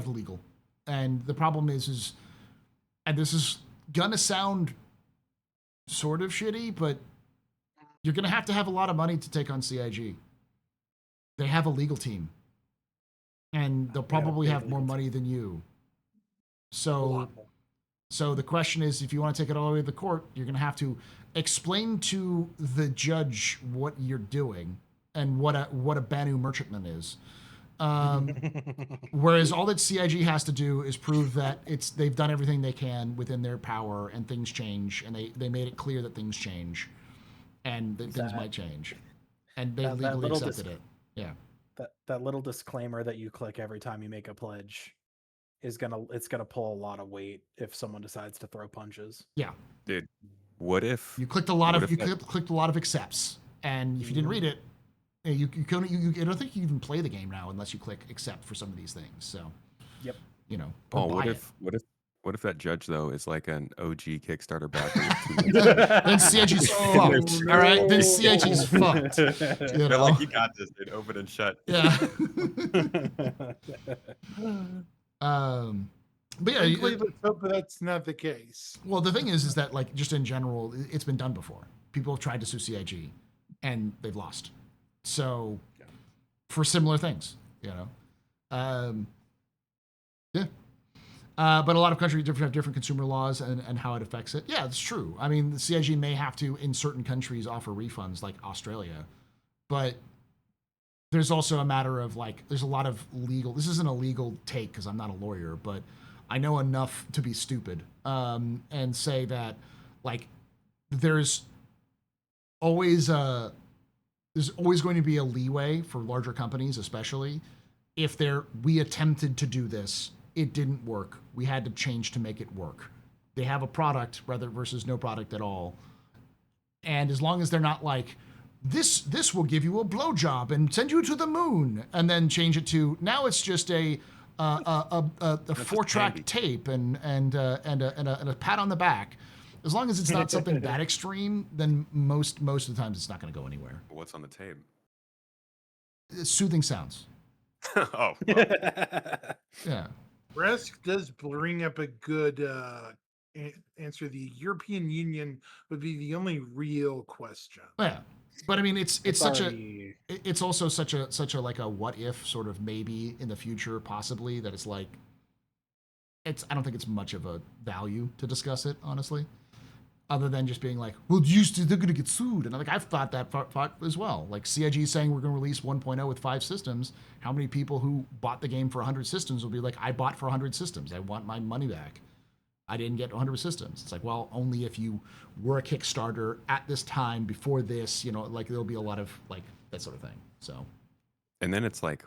legal, and the problem is, and this is gonna sound sort of shitty, but you're going to have a lot of money to take on CIG. They have a legal team, and they'll probably have more money than you. So the question is, if you want to take it all the way to the court, you're going to have to explain to the judge what you're doing and what a Banu merchantman is. Whereas all that CIG has to do is prove that they've done everything they can within their power, and things change, and they made it clear that things change, and that things might change, and they legally accepted it. Yeah. That little disclaimer that you click every time you make a pledge it's gonna pull a lot of weight if someone decides to throw punches. Yeah. Dude, what if you clicked a lot of accepts, and if you didn't read it, I don't think you even play the game now unless you click accept for some of these things. So, yep. You know. Oh, what if that judge though is like an OG Kickstarter backer? Then CIG's fucked. All right, then CIG's fucked. They're like, you got this, dude. Open and shut. Yeah. But yeah, let's hope that's not the case. Well, the thing is that like just in general, it's been done before. People have tried to sue CIG, and they've lost. So, for similar things, you know, yeah. But a lot of countries have different consumer laws and how it affects it. Yeah, it's true. I mean, the CIG may have to, in certain countries, offer refunds, like Australia. But there's also a matter of, like, there's a lot of legal... This isn't a legal take, because I'm not a lawyer, but I know enough to be stupid and say that, like, there's always going to be a leeway for larger companies, especially, if we attempted to do this, it didn't work. We had to change to make it work. They have a product versus no product at all. And as long as they're not like, this will give you a blowjob and send you to the moon, and then change it to, now it's just a 4-track tape and a pat on the back. As long as it's not something that extreme, then most of the times it's not going to go anywhere. What's on the tape? Soothing sounds. Oh. Yeah. Resk does bring up a good answer. The European Union would be the only real question. Yeah, but I mean, it's also such a like a what if sort of maybe in the future possibly that it's like I don't think it's much of a value to discuss it, honestly. other than just being like, well, they're going to get sued. And like, I've thought that thought as well. Like CIG is saying we're going to release 1.0 with 5 systems. How many people who bought the game for 100 systems will be like, I bought for 100 systems. I want my money back. I didn't get 100 systems. It's like, well, only if you were a Kickstarter at this time before this, like there'll be a lot of like that sort of thing. So, And then it's like,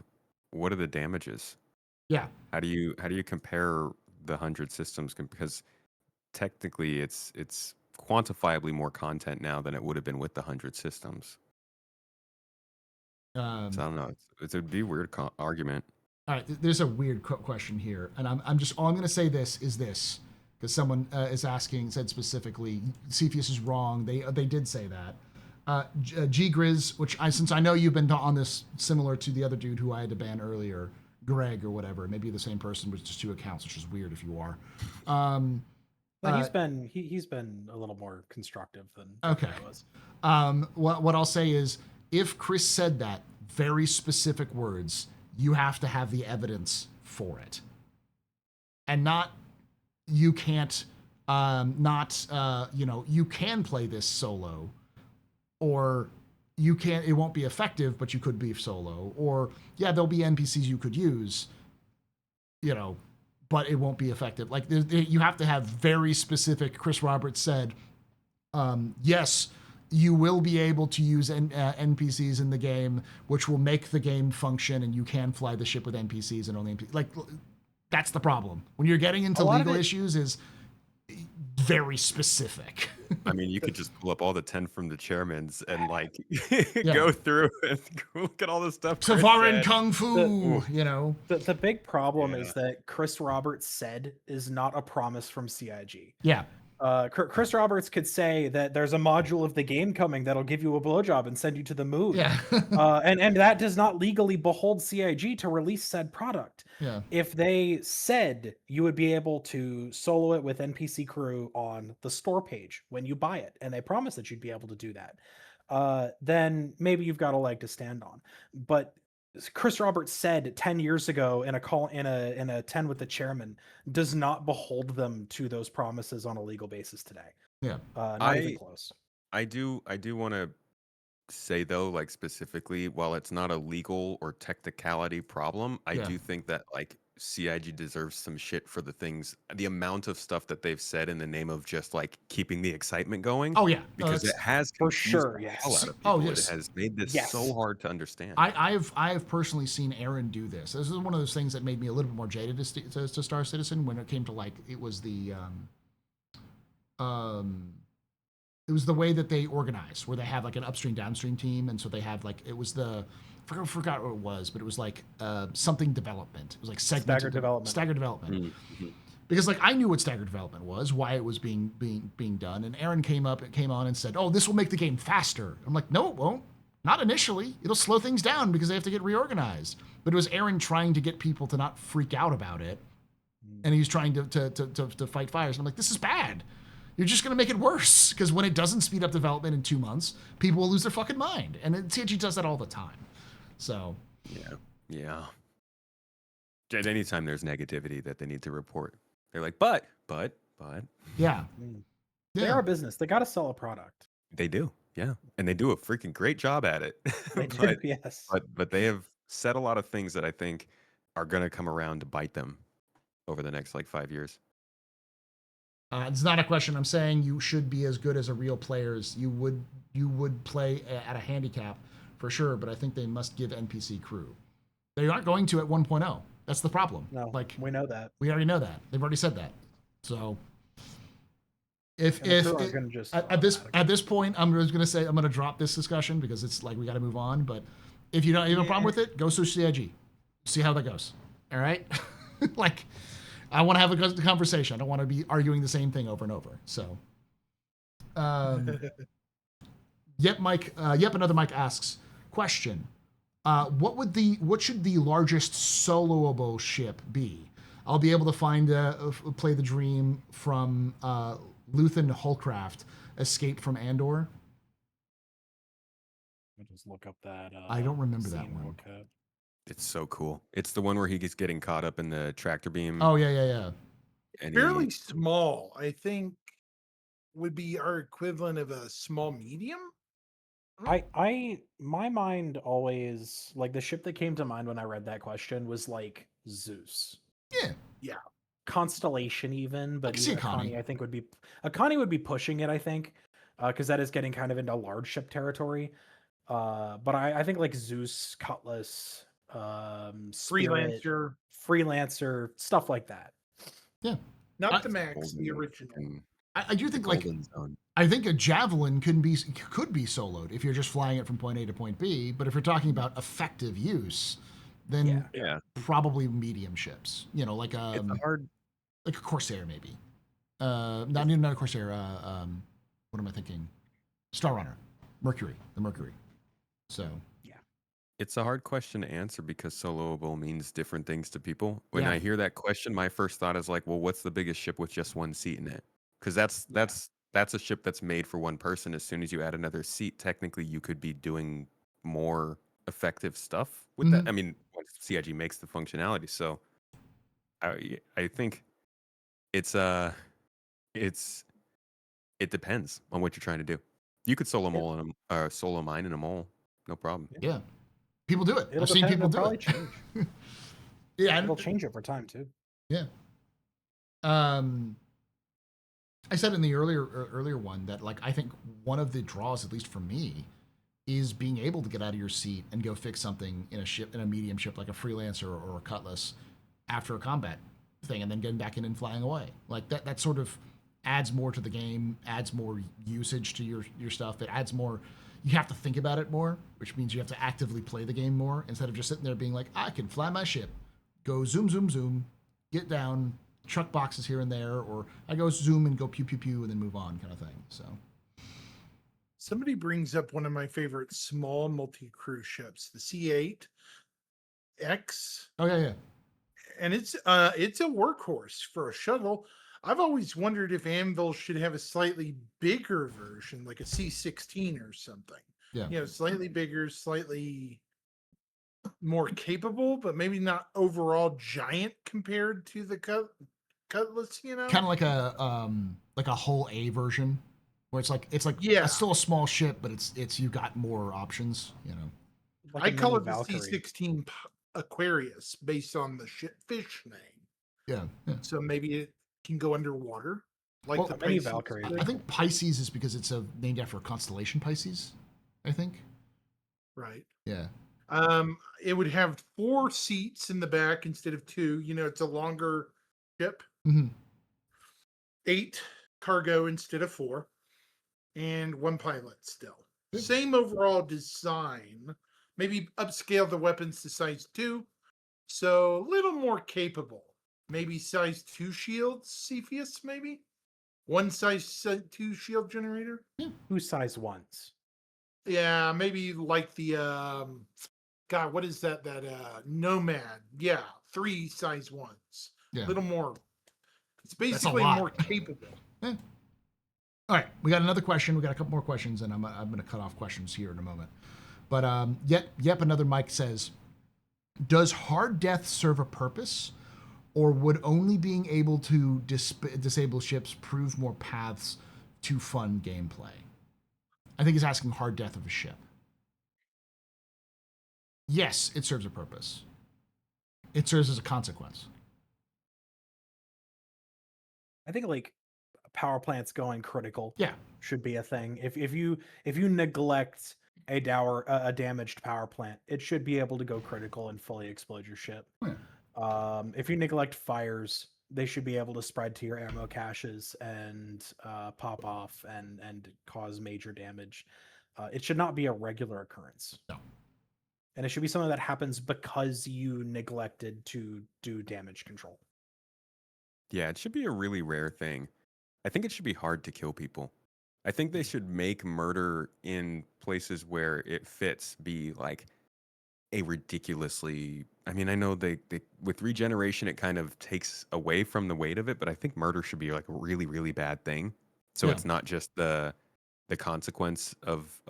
what are the damages? yeah. How do you compare the 100 systems? Because technically, it's quantifiably more content now than it would have been with the 100 systems. So I don't know. It'd be a weird argument. All right, there's a weird question here, and I'm just all I'm going to say is this because someone is asking, said specifically, Cepheus is wrong. They did say that. G Grizz, which since I know you've been on this similar to the other dude who I had to ban earlier, Greg or whatever, maybe the same person with just 2 accounts, which is weird if you are. Well, he's been a little more constructive than Okay. I was. What I'll say is, if Chris said that very specific words, you have to have the evidence for it, and not you can't you can play this solo, or you can't. It won't be effective, but you could be solo, or yeah, there'll be NPCs you could use, but it won't be effective. Like you have to have very specific. Chris Roberts said, yes, you will be able to use NPCs in the game, which will make the game function, and you can fly the ship with NPCs and only NPCs. Like, that's the problem. When you're getting into legal issues is very specific. I mean, you could just pull up all the 10 from the chairmans and like go through and look at all this stuff. Tavarin Kung Fu, The big problem is that Chris Roberts said is not a promise from CIG. Yeah. Chris Roberts could say that there's a module of the game coming that'll give you a blowjob and send you to the moon. Yeah. and that does not legally behold CIG to release said product. Yeah. If they said you would be able to solo it with NPC crew on the store page when you buy it, and they promised that you'd be able to do that, then maybe you've got a leg to stand on. But Chris Roberts said 10 years ago in a 10 with the chairman does not behold them to those promises on a legal basis today. Yeah. Not even close. I do want to say though, like specifically, while it's not a legal or technicality problem, I do think that like CIG deserves some shit for the amount of stuff that they've said in the name of just like keeping the excitement going. Oh yeah, because it has for confused sure. the Yes. hell out of people. Oh yes. It has made this so hard to understand. I have personally seen Aaron do this. This is one of those things that made me a little bit more jaded to Star Citizen when it came to like it was the way that they organized, where they have like an upstream downstream team, and so they have like it was the I forgot what it was, but it was like something development. It was like staggered development. Staggered development. Mm-hmm. Because like I knew what staggered development was, why it was being done, and Aaron came on and said, "Oh, this will make the game faster." I'm like, "No, it won't. Not initially. It'll slow things down because they have to get reorganized." But it was Aaron trying to get people to not freak out about it, and he was trying to fight fires. And I'm like, "This is bad. You're just going to make it worse because when it doesn't speed up development in 2 months, people will lose their fucking mind." And CIG does that all the time. So yeah. At any time there's negativity that they need to report, they're like, but yeah. They are a business. They got to sell a product. They do, yeah, and they do a freaking great job at it. They do, yes. But they have said a lot of things that I think are going to come around to bite them over the next like 5 years. It's not a question. I'm saying you should be as good as a real players. You would play at a handicap for sure, but I think they must give NPC crew. They aren't going to at 1.0. That's the problem. No, like we know that. We already know that. They've already said that. So at this point, I'm just gonna say I'm gonna drop this discussion because it's like we got to move on. But if you don't have a problem with it, go to CIG, see how that goes. All right, like I want to have a conversation. I don't want to be arguing the same thing over and over. So, another Mike asks question. What should the largest soloable ship be? I'll be able to play the dream from Luthen Hullcraft, Escape from Andor. I'll just look up that. I don't remember that one. It's so cool. It's the one where he gets getting caught up in the tractor beam. Oh yeah. And fairly small, I think. would be our equivalent of a small medium. My mind always, like, the ship that came to mind when I read that question was like Zeus. Yeah. Constellation even, but can see even Akani. I think Akani would be pushing it, I think, because that is getting kind of into large ship territory. But I think like Zeus, Cutlass, Spirit, Freelancer, stuff like that. Yeah. Not the Max, the original. I do think like I think a javelin could be soloed if you're just flying it from point A to point B. But if you're talking about effective use, then probably medium ships. You know, like it's hard. Like a Corsair maybe. Not a Corsair. What am I thinking? Star Runner, Mercury, the Mercury. So it's a hard question to answer because soloable means different things to people. When I hear that question, my first thought is like, well, what's the biggest ship with just one seat in it? Because that's a ship that's made for one person. As soon as you add another seat, technically you could be doing more effective stuff with that. I mean, CIG makes the functionality, so I think it depends on what you're trying to do. You could solo mine in a mole, no problem. Yeah, people do it. I've seen people do it. Change. It'll change over time too. Yeah. I said in the earlier one that like I think one of the draws, at least for me, is being able to get out of your seat and go fix something in a medium ship like a Freelancer or a Cutlass after a combat thing, and then getting back in and flying away. Like that sort of adds more to the game, adds more usage to your stuff. It adds more. You have to think about it more, which means you have to actively play the game more instead of just sitting there being like, I can fly my ship, go zoom, zoom, zoom, get down, truck boxes here and there, or I go zoom and go pew, pew, pew, and then move on kind of thing. So somebody brings up one of my favorite small multi-crew ships, the C8X. Oh, yeah. And it's a workhorse for a shuttle. I've always wondered if Anvil should have a slightly bigger version, like a C16 or something. Yeah. You know, slightly bigger, slightly more capable, but maybe not overall giant compared to the Cutlass, you know? Kind of like a whole A version, where it's like it's still a small ship, but it's you got more options, you know. Like I call it the C16 Aquarius based on the fish name. Yeah. So maybe it can go underwater, like the mini Pisces. Valkyrie. I think Pisces is because it's named after a constellation Pisces, I think. Right. Yeah. It would have 4 seats in the back instead of 2. You know, it's a longer ship. 8 cargo instead of 4, and 1 pilot still. Same overall design. Maybe upscale the weapons to size 2, so a little more capable. Maybe size 2 shields, Cepheus, maybe? 1 size 2 shield generator? 2 size 1s. Yeah, maybe like the God, what is that Nomad? Yeah, 3 size 1s. Yeah. A little more. It's basically more capable. Yeah. All right, we got another question. We got a couple more questions, and I'm going to cut off questions here in a moment. But yep, another Mike says, does hard death serve a purpose, or would only being able to disable ships prove more paths to fun gameplay? I think he's asking hard death of a ship. Yes, it serves a purpose. It serves as a consequence. I think like power plants going critical should be a thing. If you neglect a damaged power plant, it should be able to go critical and fully explode your ship. If you neglect fires, they should be able to spread to your ammo caches and pop off and cause major damage. It should not be a regular occurrence. No. And it should be something that happens because you neglected to do damage control. Yeah, it should be a really rare thing. I think it should be hard to kill people. I think they should make murder in places where it fits be like a ridiculously... I mean, I know they with regeneration, it kind of takes away from the weight of it, but I think murder should be like a really, really bad thing. So it's not just the consequence of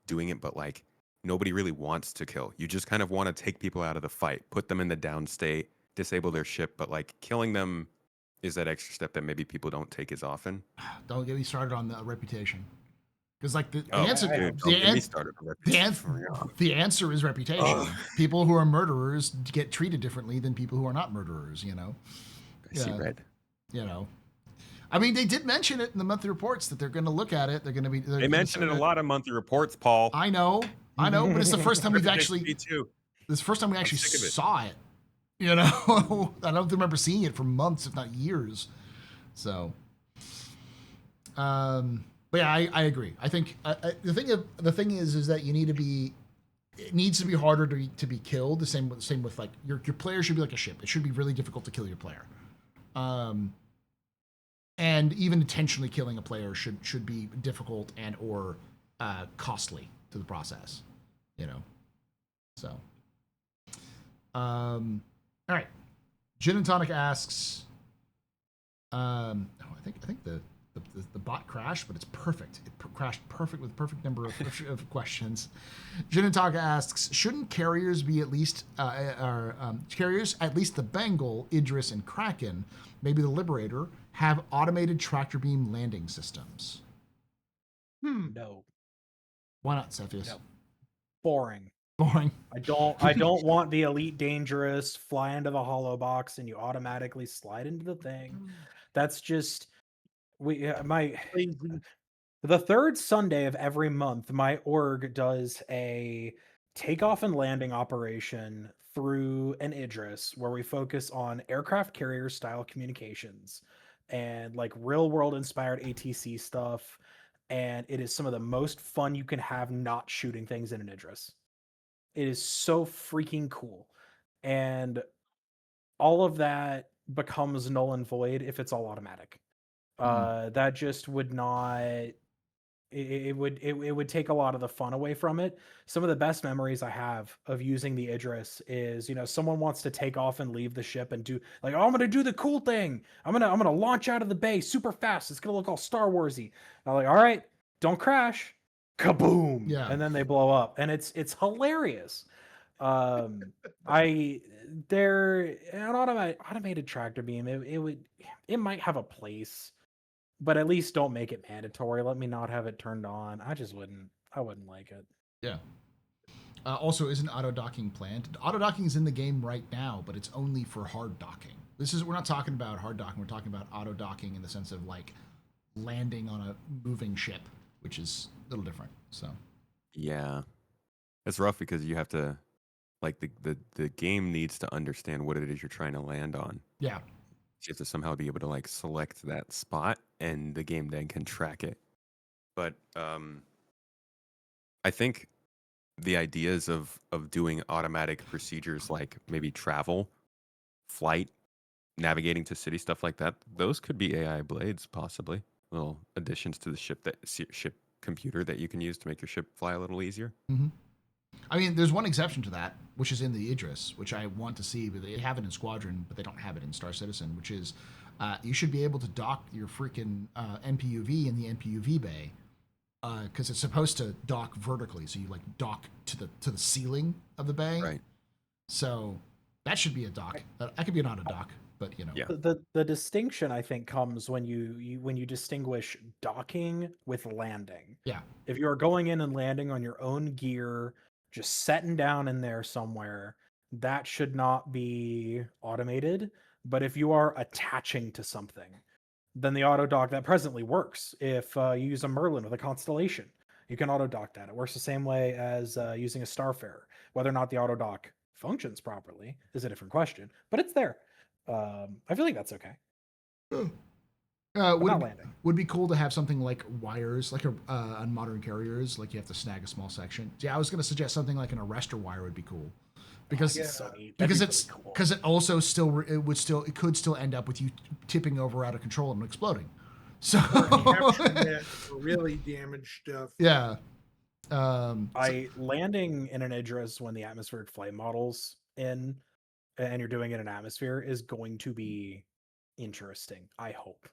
doing it, but like nobody really wants to kill. You just kind of want to take people out of the fight, put them in the down state, disable their ship, but like killing them is that extra step that maybe people don't take as often. Don't get me started on the reputation, because like the Oh, answer, dude, the, don't get me an- started on the, reputation. an- the answer is reputation. Ugh. People who are murderers get treated differently than people who are not murderers. I see red. You know. I mean, they did mention it in the monthly reports that they're going to look at it. They're going to be. They mention it a lot of monthly reports, Paul. I know, but it's the first time we've actually. Me too. This is the first time we actually sick of it. saw it. You know, I don't remember seeing it for months, if not years. So, but yeah, I agree. I think the thing is that you need to be. It needs to be harder to be killed. The same with like your player should be like a ship. It should be really difficult to kill your player. And even intentionally killing a player should be difficult and or costly to the process. So. All right. Gin and Tonic asks. I think the bot crashed, but it's perfect. It crashed perfect with perfect number of questions. Gin and Tonic asks, shouldn't carriers be at least carriers at least the Bengal, Idris, and Kraken, maybe the Liberator, have automated tractor beam landing systems? No. Why not, Cepheus? No. Boring. Boring. I don't want the Elite Dangerous fly into the hollow box and you automatically slide into the thing. That's just the third Sunday of every month, my org does a takeoff and landing operation through an Idris where we focus on aircraft carrier style communications and like real world inspired ATC stuff. And it is some of the most fun you can have not shooting things in an Idris. It is so freaking cool. And all of that becomes null and void if it's all automatic. That just would not it would take a lot of the fun away from it. Some of the best memories I have of using the Idris is, someone wants to take off and leave the ship and do like, oh, I'm gonna do the cool thing. I'm gonna launch out of the base super fast. It's gonna look all Star Warsy. I'm like, all right, don't crash. Kaboom. Yeah. And then they blow up. And it's hilarious. An automated tractor beam, it might have a place, but at least don't make it mandatory. Let me not have it turned on. I wouldn't like it. Yeah. Also, isn't auto docking planned? Auto docking is in the game right now, but it's only for hard docking. We're not talking about hard docking. We're talking about auto docking in the sense of like landing on a moving ship, which is a little different. So. Yeah, it's rough because you have to, like the game needs to understand what it is you're trying to land on. Yeah. You have to somehow be able to like select that spot, and the game then can track it. But I think the ideas of doing automatic procedures like maybe travel, flight, navigating to city, stuff like that, those could be AI blades, possibly little additions to the ship computer that you can use to make your ship fly a little easier. Mm-hmm. I mean, there's one exception to that, which is in the Idris, which I want to see, but they have it in Squadron, but they don't have it in Star Citizen, which is you should be able to dock your freaking NPUV in the NPUV bay because it's supposed to dock vertically, so you like dock to the ceiling of the bay. Right. So that should be a dock. That could be an auto dock, but Yeah. The distinction I think comes when you distinguish docking with landing. Yeah. If you are going in and landing on your own gear, just setting down in there somewhere, that should not be automated. But if you are attaching to something, then the auto dock that presently works. If you use a Merlin with a Constellation, you can auto dock that. It works the same way as using a Starfarer. Whether or not the auto dock functions properly is a different question, but it's there. I feel like that's okay. Would be cool to have something like wires, like on modern carriers, like you have to snag a small section. Yeah, I was going to suggest something like an arrestor wire would be cool, because it could still end up with you tipping over out of control and exploding. So really damaged stuff. Yeah. Landing in an Idris when the atmospheric flight model's in, and you're doing it in atmosphere, is going to be interesting. I hope.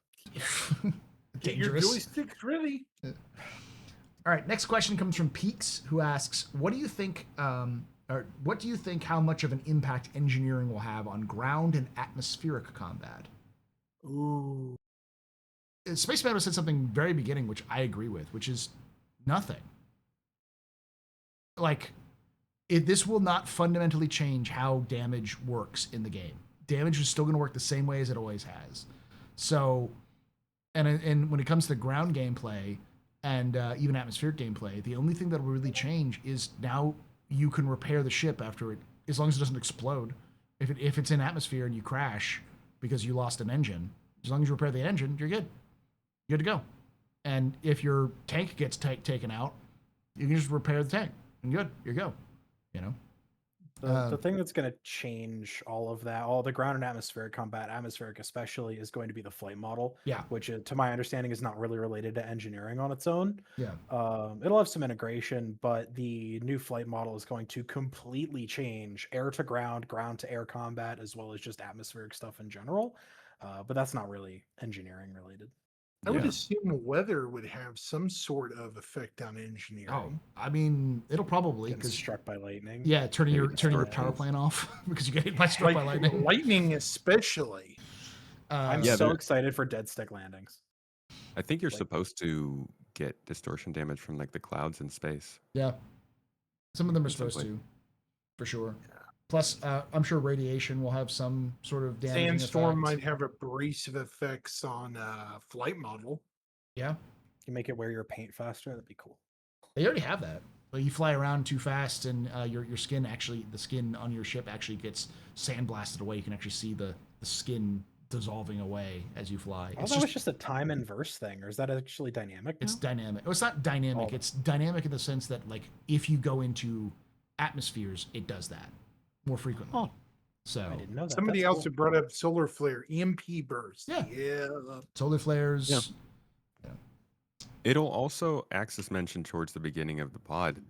Get your joysticks ready. All right. Next question comes from Peaks, who asks, "What do you think? What do you think? How much of an impact engineering will have on ground and atmospheric combat?" Ooh. Space Madness said something very beginning, which I agree with, which is nothing. Like, this will not fundamentally change how damage works in the game. Damage is still going to work the same way as it always has. So, and when it comes to ground gameplay and even atmospheric gameplay, the only thing that will really change is now you can repair the ship after it, as long as it doesn't explode. If it's in atmosphere and you crash because you lost an engine, as long as you repair the engine, you're good. You're good to go. And if your tank gets taken out, you can just repair the tank and good, you go. You know. The thing that's going to change all of that, all the ground and atmospheric combat, atmospheric especially, is going to be the flight model. Yeah. Which, to my understanding, is not really related to engineering on its own. Yeah. It'll have some integration, but the new flight model is going to completely change air to ground, ground to air combat, as well as just atmospheric stuff in general. But that's not really engineering related. I would assume weather would have some sort of effect on engineering. Oh, I mean, it'll probably Getting because struck by lightning. yeah, turning your destroy power things. plant off because you get hit by struck by lightning. Lightning especially. I'm Yeah, so they're- excited for dead stick landings. I think you're Like- supposed to get distortion damage from like the clouds in space. Yeah, some of them are At some supposed point. to, for sure. Plus, I'm sure radiation will have some sort of damaging Sandstorm effect. might have abrasive effects on flight model. Yeah, You make it wear your paint faster. That'd be cool. they already have that. But you fly around too fast, and your skin actually, the skin on your ship actually gets sandblasted away. You can actually see the skin dissolving away as you fly. Oh, that was just a time inverse thing, or is that actually dynamic? It's now? dynamic. Oh, it's not dynamic. Oh. It's dynamic in the sense that, like, if you go into atmospheres, it does that more frequently. Oh. So I didn't know that. Somebody That's else cool. had brought up solar flare, EMP burst. Yeah. Yeah. solar flares. Yeah. It'll also, Axis mentioned towards the beginning of the pod,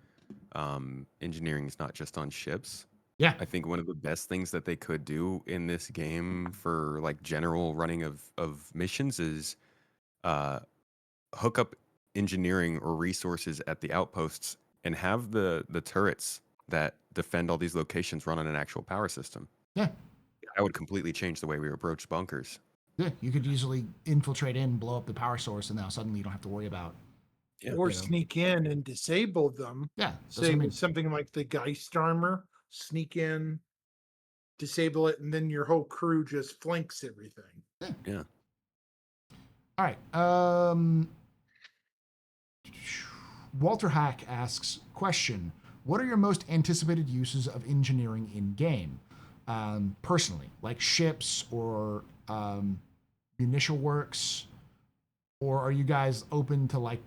engineering is not just on ships. Yeah. I think one of the best things that they could do in this game for like general running of missions is hook up engineering or resources at the outposts and have the turrets that defend all these locations run on an actual power system. Yeah. That would completely change the way we approach bunkers. Yeah, you could easily infiltrate in, blow up the power source, and now suddenly you don't have to worry about. Yeah. Or You know. sneak in and disable them. Yeah, that's Say what I mean. with something like the Geist armor, sneak in, disable it, and then your whole crew just flanks everything. Yeah. All right. Walter Hack asks, question: what are your most anticipated uses of engineering in game? Personally, like ships or munition works, or are you guys open to like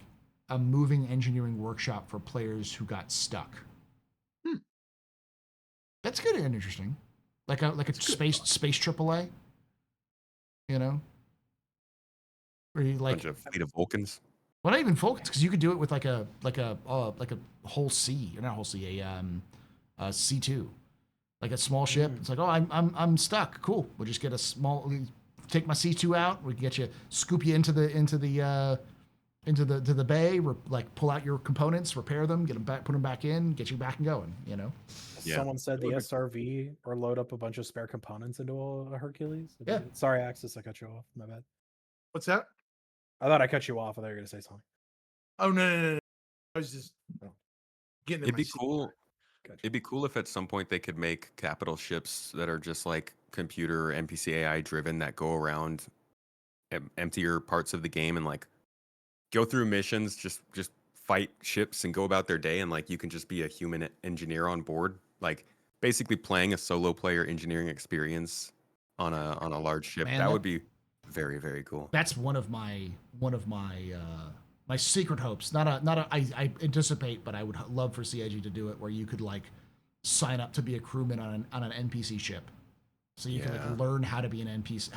a moving engineering workshop for players who got stuck? That's good and interesting. Like a space AAA. You know, where you like Bunch of fleet of Vulcans. well, not even Vulcans, because you could do it with like a whole C, or not a whole C, a C2, like a small ship. It's like, oh, I'm stuck. Cool. We'll just get a small, take my C2 out. We can get you, scoop you into the bay, like pull out your components, repair them, get them back, put them back in, get you back and going. You know. Yeah. Someone said the Look- SRV, or load up a bunch of spare components into a Hercules. Yeah. Sorry, Axis, I cut you off. My bad. What's that? I thought I cut you off. I thought you were going to say something. Oh no. I was just getting in It'd my be seat. cool. Gotcha. It'd be cool if at some point they could make capital ships that are just like computer NPC AI driven that go around emptier parts of the game and like go through missions, just fight ships and go about their day, and like you can just be a human engineer on board, like basically playing a solo player engineering experience on a large ship. Man, that that- would be very, very cool. That's one of my my secret hopes. I anticipate, but I would love for CIG to do it, where you could like sign up to be a crewman on an NPC ship, so you can Yeah. like learn how to be an NPC,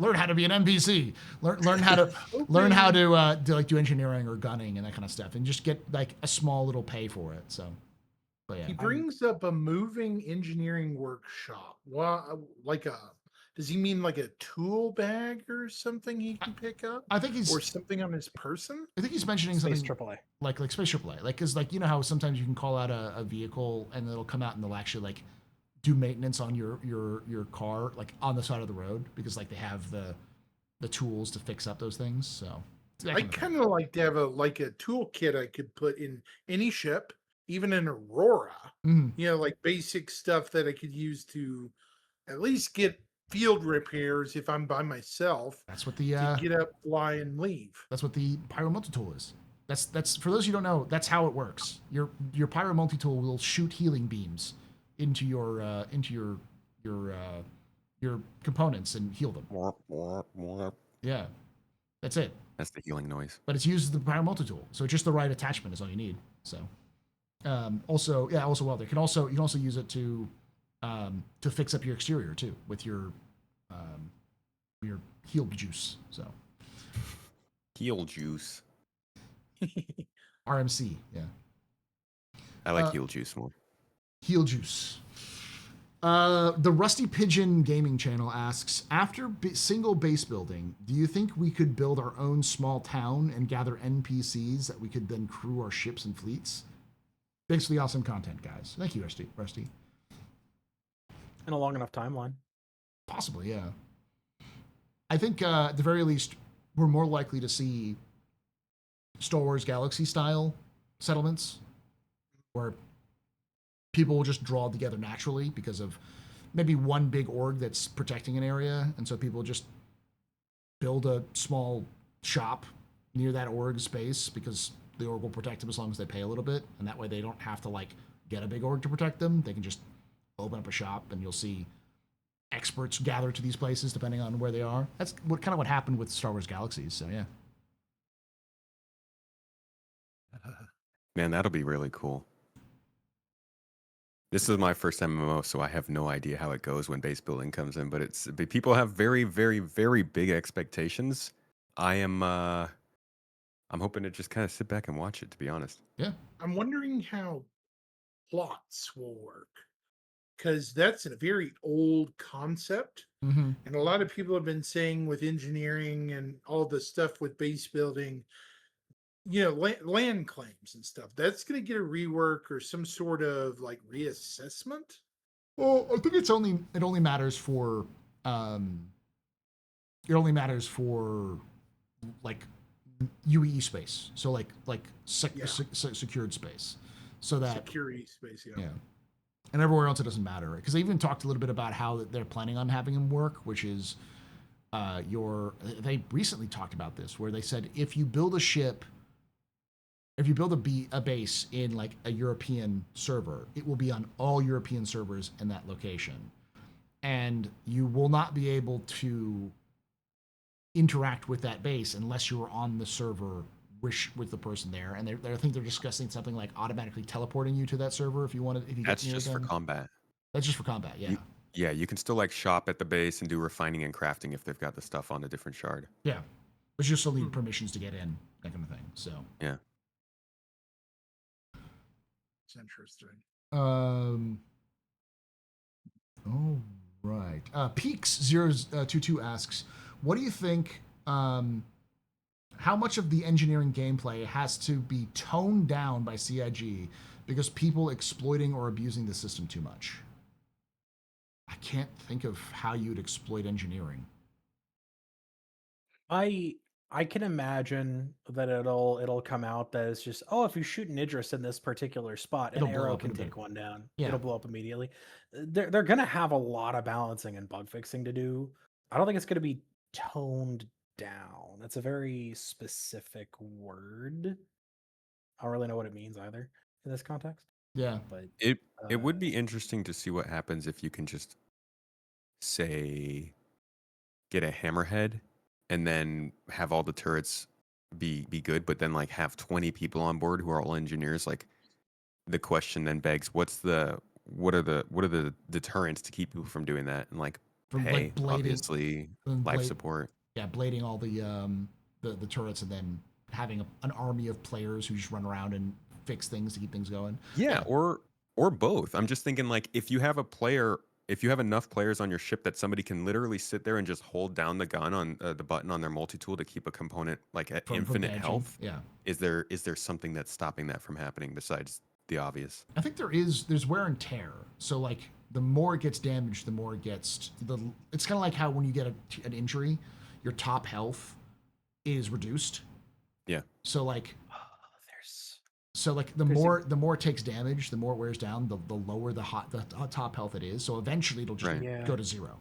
learn how to be an NPC, learn how to learn how to like do engineering or gunning and that kind of stuff, and just get like a small little pay for it. So, but yeah, He brings up a moving engineering workshop. Does he mean like a tool bag or something he can pick up? I think Or something on his person? I think he's mentioning Space something AAA. like Space AAA, like because like you know how sometimes you can call out a vehicle and it'll come out and they'll actually like do maintenance on your car like on the side of the road because like they have the the tools to fix up those things. So it's that I kind of thing. kind of like to have a toolkit I could put in any ship, even in Aurora. Mhm. You know, like basic stuff that I could use to at least get field repairs if I'm by myself That's what the to get up, fly, and leave. That's what the pyro multi-tool is. That's for those who don't know. That's how it works. Your pyro multi-tool will shoot healing beams into your components and heal them. Warp, warp, warp. Yeah, that's it. That's the healing noise. But it's used as the pyro multi-tool, so just the right attachment is all you need. So, also well, you can also use it to fix up your exterior too with your heal juice. So Heal juice. RMC, yeah. I like heal juice more. Heal juice. The Rusty Pigeon Gaming Channel asks, after single base building, do you think we could build our own small town and gather NPCs that we could then crew our ships and fleets? Thanks for the awesome content, guys. Thank you, Rusty. In a long enough timeline. Possibly, yeah. I think at the very least, we're more likely to see Star Wars Galaxy style settlements where people will just draw together naturally because of maybe one big org that's protecting an area, and so people just build a small shop near that org space because the org will protect them as long as they pay a little bit, and that way they don't have to like get a big org to protect them. They can just open up a shop, and you'll see experts gather to these places depending on where they are. That's what happened with Star Wars Galaxies. So yeah. Man, that'll be really cool. This is my first MMO, so I have no idea how it goes when base building comes in. But people have very, very, very big expectations. I'm hoping to just kind of sit back and watch it. To be honest. Yeah. I'm wondering how plots will work, because that's a very old concept. Mm-hmm. And a lot of people have been saying with engineering and all the stuff with base building, land claims and stuff, that's going to get a rework or some sort of like reassessment. Well, I think it only matters for like UEE space, so like secured space, so that security space, yeah. And everywhere else it doesn't matter, right? Because they even talked a little bit about how they're planning on having them work, which is they recently talked about this, where they said if you build a base in like a European server, it will be on all European servers in that location, and you will not be able to interact with that base unless you are on the server with the person there. And I think they're discussing something like automatically teleporting you to that server if you want to. If you That's get near just for them. combat. That's just for combat, yeah. Yeah, you can still like shop at the base and do refining and crafting if they've got the stuff on a different shard. Yeah, but you still need permissions to get in, that kind of thing. So yeah, it's interesting. All right. Peaks022 asks, what do you think? How much of the engineering gameplay has to be toned down by CIG because people exploiting or abusing the system too much? I can't think of how you'd exploit engineering. I can imagine that it'll come out that it's just, if you shoot an Idris in this particular spot, an arrow can take one down. Yeah. It'll blow up immediately. They're gonna have a lot of balancing and bug fixing to do. I don't think it's gonna be toned down. That's a very specific word. I don't really know what it means either in this context. Yeah, but it would be interesting to see what happens if you can just say get a hammerhead and then have all the turrets be good, but then like have 20 people on board who are all engineers. Like the question then begs, what are the deterrents to keep people from doing that? And like from pay, like blading, obviously, life support. Yeah, blading all the turrets and then having an army of players who just run around and fix things to keep things going. Yeah, or both. I'm just thinking like if you have enough players on your ship that somebody can literally sit there and just hold down the gun on the button on their multi-tool to keep a component like at infinite health. Yeah. Is there something that's stopping that from happening besides the obvious? I think there's wear and tear. So like the more it gets damaged, the more it gets it's kind of like how when you get an injury, your top health is reduced. Yeah. So like There's the There's a- more it takes damage, the more it wears down, the lower the top health it is. So eventually it'll just Right. Yeah. go to 0.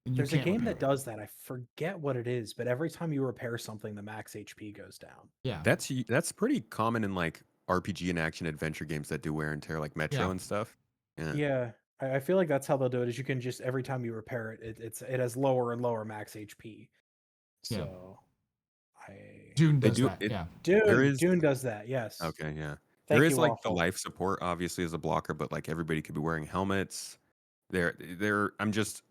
And you There's a can't game repair that it. does that. I forget what it is, but every time you repair something, the max HP goes down. Yeah. That's pretty common in like RPG and action adventure games that do wear and tear, like Metro Yeah. and stuff. Yeah. Yeah, I feel like that's how they'll do it. Is you can just every time you repair it, it has lower and lower max HP. Yeah. So, Dune They does do that. it. Yeah. There is Dune does that. Yes. okay, yeah. Thank There is you, like the Waffle. life support, obviously, as a blocker, but like everybody could be wearing helmets. I'm just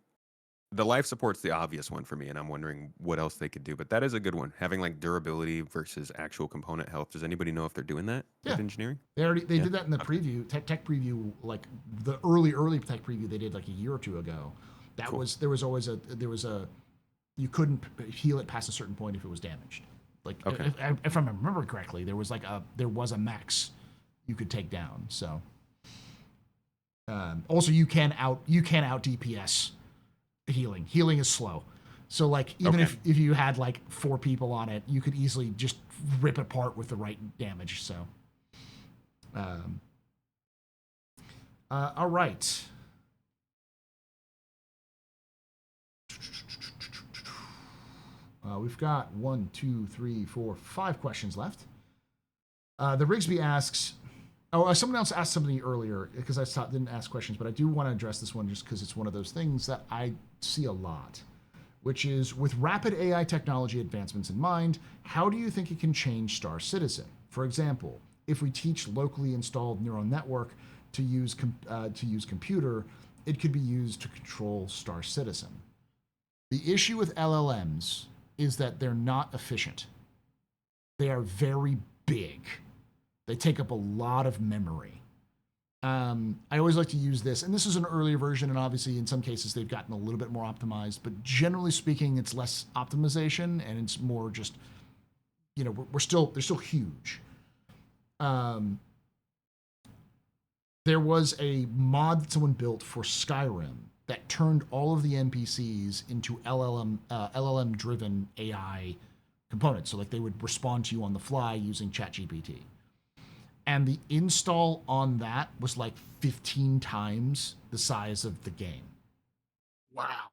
the life support's the obvious one for me, and I'm wondering what else they could do. But that is a good one, having like durability versus actual component health. Does anybody know if they're doing that Yeah. with engineering? They Yeah. did that in the Okay. preview, tech preview, like the early tech preview they did like a year or two ago. That Cool. there was you couldn't heal it past a certain point if it was damaged. Like Okay. if I remember correctly, there was a max you could take down. So also you can out DPS healing. Healing is slow. So like even Okay. if you had like 4 people on it, you could easily just rip it apart with the right damage. So all right. We've got 1, 2, 3, 4, 5 questions left. The Rigsby asks, someone else asked something earlier because I didn't ask questions, but I do want to address this one just because it's one of those things that I see a lot, which is with rapid AI technology advancements in mind, how do you think it can change Star Citizen? For example, if we teach locally installed neural network to use computer, it could be used to control Star Citizen. The issue with LLMs is that they're not efficient. They are very big. They take up a lot of memory. I always like to use this, and this is an earlier version, and obviously in some cases they've gotten a little bit more optimized, but generally speaking, it's less optimization and it's more just, they're still huge. There was a mod that someone built for Skyrim that turned all of the NPCs into LLM-driven AI components. So like they would respond to you on the fly using ChatGPT. And the install on that was like 15 times the size of the game. Wow.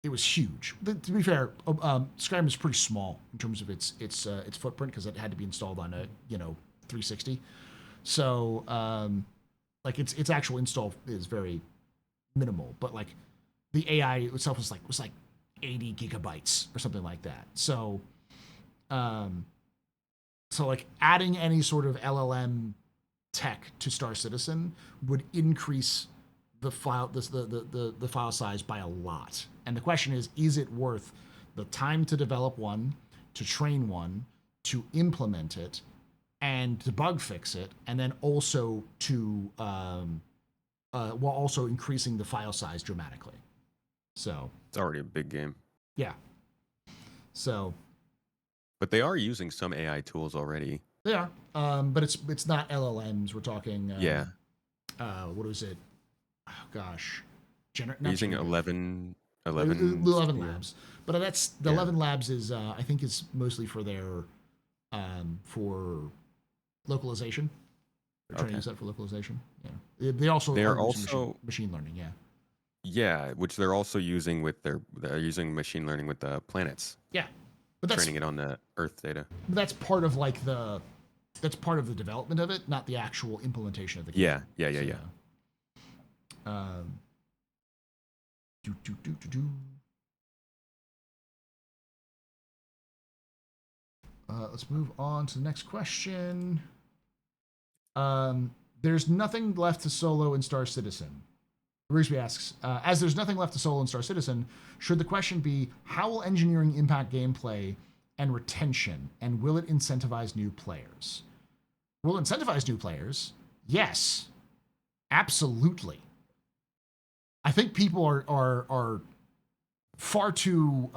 It was huge. But to be fair, Skyrim is pretty small in terms of its footprint because it had to be installed on a 360. So like its actual install is very minimal, but like the AI itself was like 80 gigabytes or something like that. So like adding any sort of LLM tech to Star Citizen would increase the file the file size by a lot. And the question is it worth the time to develop one, to train one, to implement it, and to bug fix it, and then also to while also increasing the file size dramatically. So It's already a big game. yeah. So But they are using some AI tools already. they are, but it's not LLMs. We're talking. Yeah. What was it? Oh gosh, They're using 11 11 Studio. Labs, but that's the Yeah. 11 Labs is I think is mostly for their for localization. They're trying to Okay. use that for localization. Yeah, they also They're are using also machine learning. Yeah, Yeah, which they're also using with they're using machine learning with the planets, yeah, but that's training it on the Earth data. part of like that's part of the development of it, not the actual implementation of the game. Yeah. Do. Let's move on to the next question. There's nothing left to solo in Star Citizen. Rigsby asks, as there's nothing left to solo in Star Citizen, should the question be, how will engineering impact gameplay and retention, and will it incentivize new players? Will it incentivize new players? Yes, absolutely. I think people are far too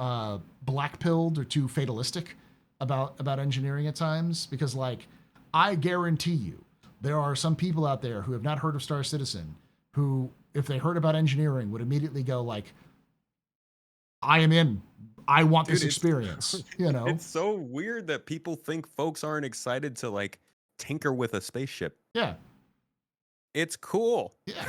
black-pilled or too fatalistic about engineering at times, because like I guarantee you there are some people out there who have not heard of Star Citizen who, if they heard about engineering, would immediately go like, I am in. I want this Dude, it's- experience. You know, It's so weird that people think folks aren't excited to like tinker with a spaceship. yeah, It's cool. yeah.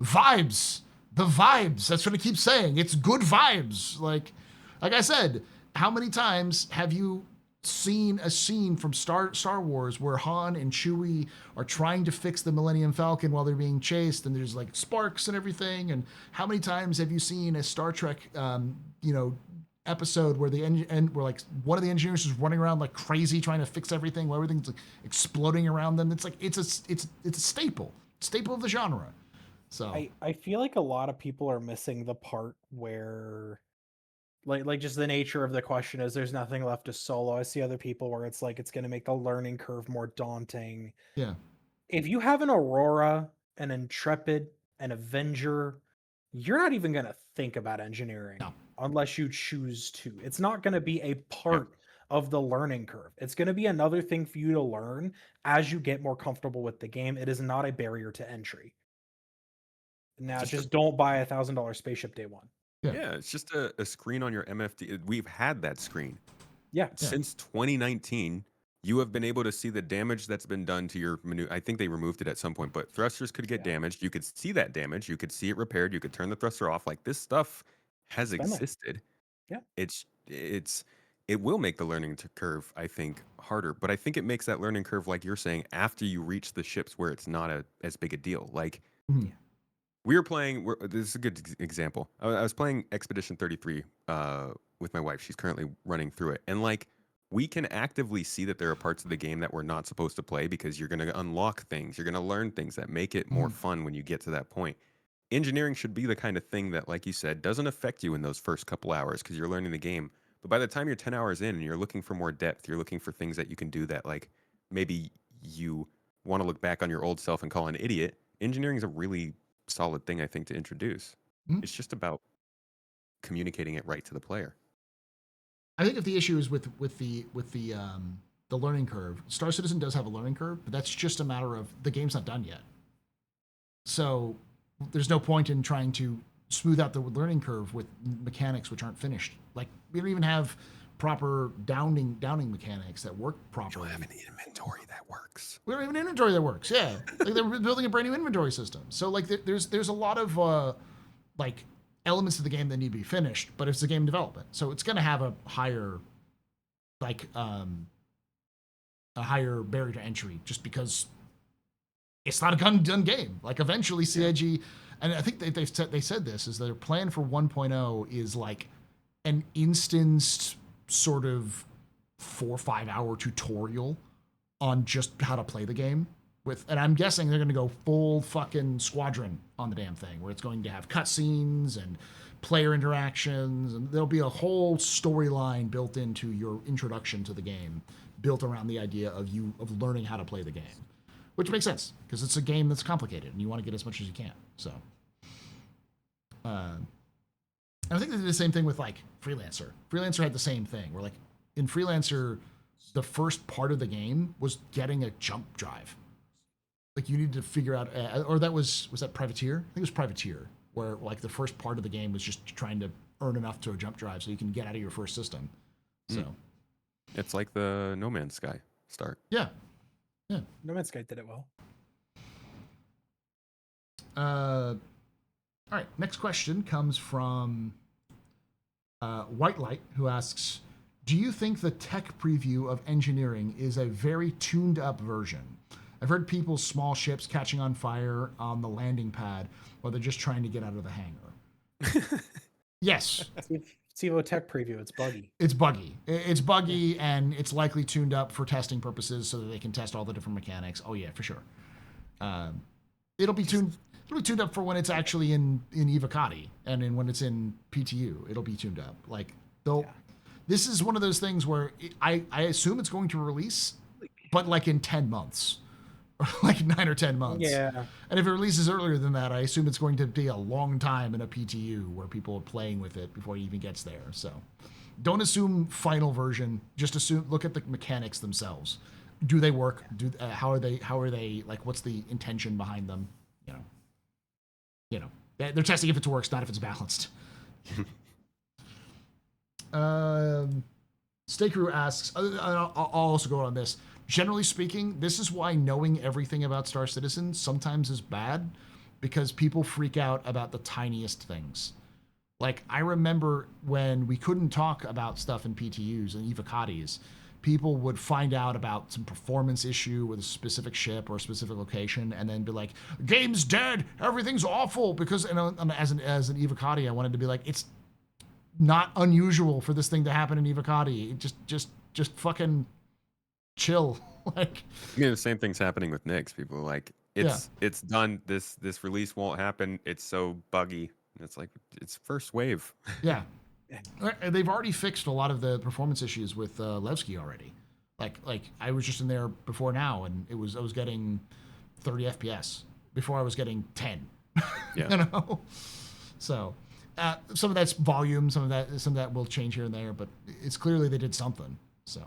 Vibes, the vibes. That's what I keep saying. It's good vibes. Like I said, how many times have you seen a scene from Star Wars where Han and Chewie are trying to fix the Millennium Falcon while they're being chased, and there's like sparks and everything? And how many times have you seen a Star Trek, episode where where like one of the engineers is running around like crazy trying to fix everything, while everything's like exploding around them? It's like it's a staple of the genre. So I feel like a lot of people are missing the part where like just the nature of the question is there's nothing left to solo. I see other people where it's like it's going to make the learning curve more daunting. yeah, If you have an Aurora, an Intrepid, an Avenger, you're not even going to think about engineering No. unless you choose to. It's not going to be a part of the learning curve. It's going to be another thing for you to learn as you get more comfortable with the game. It is not a barrier to entry. Now, just don't buy $1,000 spaceship day one. Yeah, it's just a screen on your MFD. We've had that screen. Yeah. Since 2019, you have been able to see the damage that's been done to your menu. I think they removed it at some point, but thrusters could get damaged. You could see that damage. You could see it repaired. You could turn the thruster off. Like this stuff has been there. existed. Yeah. It will make the learning curve, I think, harder. But I think it makes that learning curve, like you're saying, after you reach the ships where it's not as big a deal. Like we were playing. This is a good example. I was playing Expedition 33 with my wife. She's currently running through it, and like we can actively see that there are parts of the game that we're not supposed to play because you're going to unlock things. You're going to learn things that make it more fun when you get to that point. Engineering should be the kind of thing that, like you said, doesn't affect you in those first couple hours because you're learning the game. But by the time you're 10 hours in and you're looking for more depth, you're looking for things that you can do that, like maybe you want to look back on your old self and call an idiot. Engineering is a really solid thing, I think, to introduce. It's just about communicating it right to the player. I think if the issue is with the learning curve, Star Citizen does have a learning curve, but that's just a matter of the game's not done yet. So there's no point in trying to smooth out the learning curve with mechanics which aren't finished. Like we don't even have proper downing mechanics that work properly. We don't have an inventory that works. We don't have an inventory that works. Yeah, like they're building a brand new inventory system. So like there's a lot of like elements of the game that need to be finished, but it's a game development, so it's going to have a higher higher barrier to entry just because it's not a done game. Like eventually CIG, and I think they said this, is their plan for 1.0 is like an instanced sort of 4 or 5 hour tutorial on just how to play the game with, and I'm guessing they're going to go full fucking Squadron on the damn thing, where it's going to have cutscenes and player interactions, and there'll be a whole storyline built into your introduction to the game, built around the idea of learning how to play the game, which makes sense because it's a game that's complicated and you want to get as much as you can. So, I think they did the same thing with like Freelancer. Freelancer had the same thing where like in Freelancer, the first part of the game was getting a jump drive. Like you needed to figure out, or was that Privateer? I think it was Privateer, where like the first part of the game was just trying to earn enough to a jump drive so you can get out of your first system. So it's like the No Man's Sky start. Yeah. No Man's Sky did it well. All right. Next question comes from White Light, who asks, do you think the tech preview of Engineering is a very tuned up version? I've heard people's small ships catching on fire on the landing pad while they're just trying to get out of the hangar. Yes. Civo tech preview. It's buggy. It's buggy. It's buggy, and it's likely tuned up for testing purposes so that they can test all the different mechanics. Oh yeah, for sure. It'll be tuned up for when it's actually in Evocati, and when it's in PTU, it'll be tuned up. Like this is one of those things where I assume it's going to release, but like in 10 months. Like 9 or 10 months. Yeah. And if it releases earlier than that, I assume it's going to be a long time in a PTU where people are playing with it before it even gets there. So don't assume final version. Just look at the mechanics themselves. Do they work? How are they like, what's the intention behind them? They're testing if it works, not if it's balanced. Stakeru asks, I'll also go on this. Generally speaking, this is why knowing everything about Star Citizen sometimes is bad, because people freak out about the tiniest things. Like, I remember when we couldn't talk about stuff in PTUs and Evocati's, people would find out about some performance issue with a specific ship or a specific location and then be like, game's dead, everything's awful, because as an Evocati, I wanted to be like, it's not unusual for this thing to happen in Evocati. Just fucking chill. Like, I mean, the same thing's happening with Nyx. People are like, it's done. This release won't happen. It's so buggy. And it's like, it's first wave. Yeah. They've already fixed a lot of the performance issues with Levski already. Like I was just in there before now, and I was getting 30 FPS before I was getting 10. Yeah. You know. So some of that's volume, some of that will change here and there, but it's clearly they did something. So.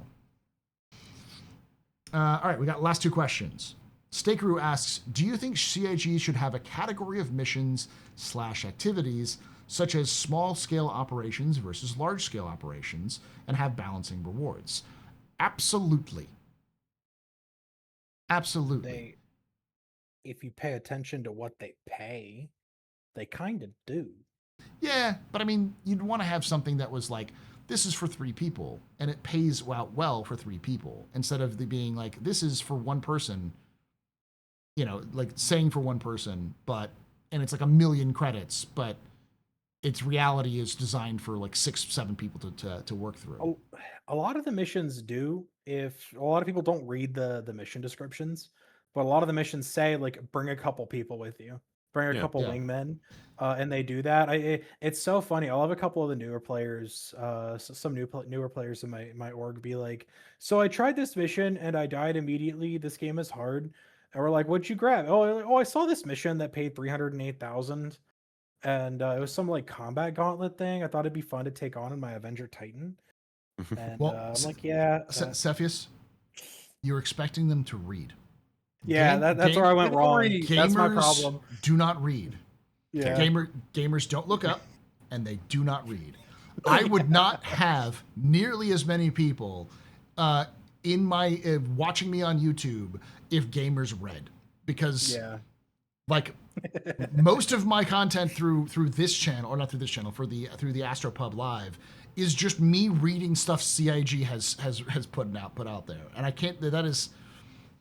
All right, we got last two questions. Stakeru asks, do you think CIG should have a category of missions/activities such as small-scale operations versus large-scale operations and have balancing rewards? Absolutely. Absolutely. If you pay attention to what they pay, they kind of do. Yeah, but I mean, you'd want to have something that was like, this is for 3 people, and it pays out well for 3 people, instead of the being like, this is for 1 person, you know, like saying for 1 person, and it's like 1 million credits, but its reality is designed for like 6-7 people to work through. A lot of the missions do. If a lot of people don't read the mission descriptions, but a lot of the missions say like bring a couple people with you, bring a couple wingmen, and they do that. It's so funny. I'll have a couple of the newer players, some newer players in my org be like, so I tried this mission and I died immediately. This game is hard. And we're like, what'd you grab? Oh, I saw this mission that paid 308,000. And it was some like combat gauntlet thing. I thought it'd be fun to take on in my Avenger Titan. And well, I'm like, yeah. Cepheus, you're expecting them to read. Yeah, that's where I went wrong. That's my problem. Do not read. Yeah. Gamers don't look up, and they do not read. I would not have nearly as many people in my watching me on YouTube if gamers read, because like most of my content through this channel, or not through this channel, through the Astropub Live, is just me reading stuff CIG has put out there, and I can't. That is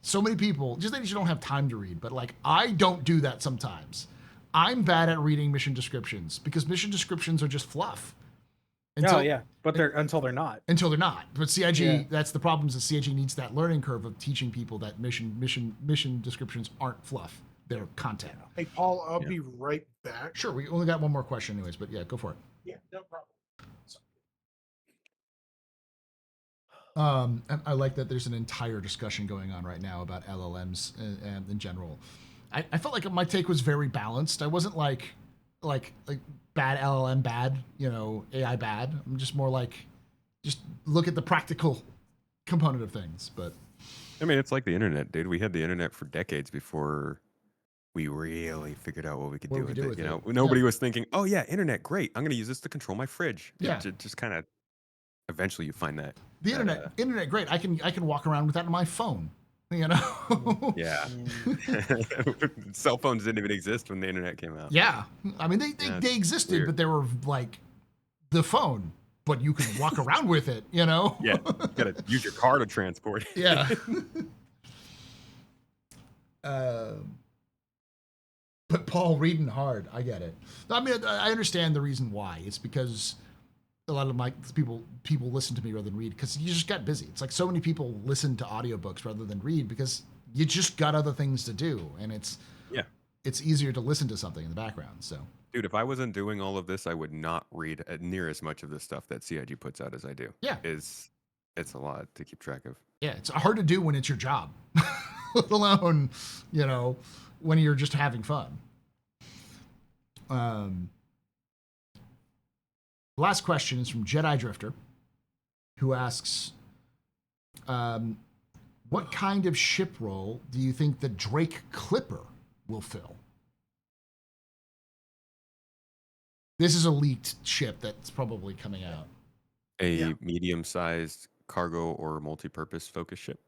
so many people just that you don't have time to read, but like I don't do that sometimes. I'm bad at reading mission descriptions because mission descriptions are just fluff. But until they're not. Until they're not. But CIG, that's the problem. Is that CIG needs that learning curve of teaching people that mission descriptions aren't fluff. They're content. Hey, Paul, I'll be right back. Sure, we only got one more question anyways, but yeah, go for it. Yeah, no problem. I like that there's an entire discussion going on right now about LLMs in general. I felt like my take was very balanced. I wasn't like bad LLM bad, AI bad. I'm just more like, just look at the practical component of things. But I mean, it's like the internet, dude. We had the internet for decades before we really figured out what we could do with it. Nobody was thinking, oh yeah, internet, great. I'm going to use this to control my fridge. Yeah. It just kind of, eventually you find that. The internet, great. I can walk around with that on my phone. Yeah. Cell phones didn't even exist when the internet came out. Yeah. I mean, they existed, weird. But they were like the phone, but you could walk around with it, Yeah. You got to use your car to transport. Yeah. But Paul, reading hard. I get it. I mean, I understand the reason why. It's because a lot of my people listen to me rather than read, because you just got busy. It's like so many people listen to audiobooks rather than read because you just got other things to do, and it's easier to listen to something in the background. So, dude, if I wasn't doing all of this, I would not read near as much of the stuff that CIG puts out as I do. Yeah, it's a lot to keep track of. Yeah, it's hard to do when it's your job, let alone when you're just having fun. Last question is from Jedi Drifter, who asks, what kind of ship role do you think the Drake Clipper will fill? This is a leaked ship that's probably coming out. A Yeah. medium-sized cargo or multi-purpose focus ship.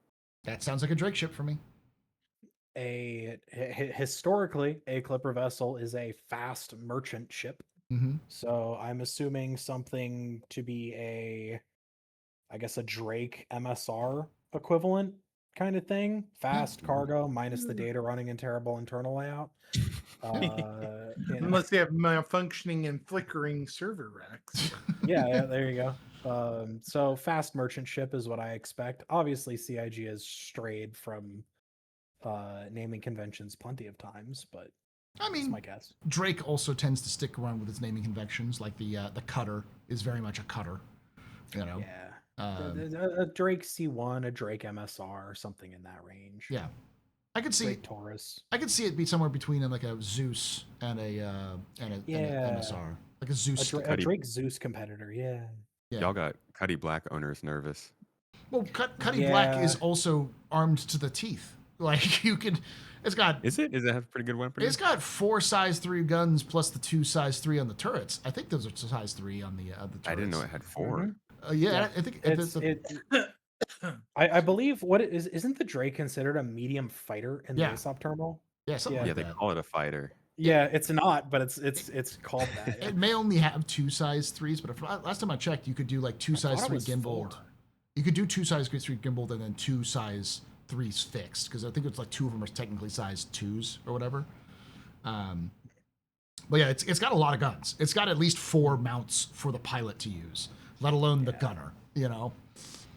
That sounds like a Drake ship for me. Historically, a clipper vessel is a fast merchant ship. Mm-hmm. So I'm assuming something to be I guess a Drake MSR equivalent kind of thing. Fast cargo minus the data running in terrible internal layout. Unless they have malfunctioning and flickering server racks. Yeah, there you go. So fast merchant ship is what I expect. Obviously, CIG has strayed from naming conventions plenty of times, but I that's mean, my guess. Drake also tends to stick around with its naming conventions. Like the cutter is very much a cutter. You know. Yeah. Um, A Drake C1, a Drake MSR, or something in that range. yeah. I could see. Drake Taurus. I could see it be somewhere between like a Zeus and a MSR, like a Zeus. A Drake Zeus competitor. Yeah. Y'all got Cuddy Black owners nervous. Well, Cuddy Black is also armed to the teeth. Like you could, it's got. Is it? Does it have pretty good weaponry? It's got 4 size 3 guns plus the 2 size 3 on the turrets. I think those are size 3 on the turrets. I didn't know it had 4. Yeah, I think I believe what it is. Isn't the Drake considered a medium fighter in the ASOP terminal? Yeah, something like they that. call it a fighter. Yeah, it's not, but it's called that. It may only have 2 size 3s, but last time I checked, you could do like 2 size 3 gimbaled. You could do 2 size 3 gimbaled and then 2 size 3s fixed, because I think it's like 2 of them are technically size 2s or whatever. But yeah, it's got a lot of guns. It's got at least 4 mounts for the pilot to use, let alone the gunner. You know.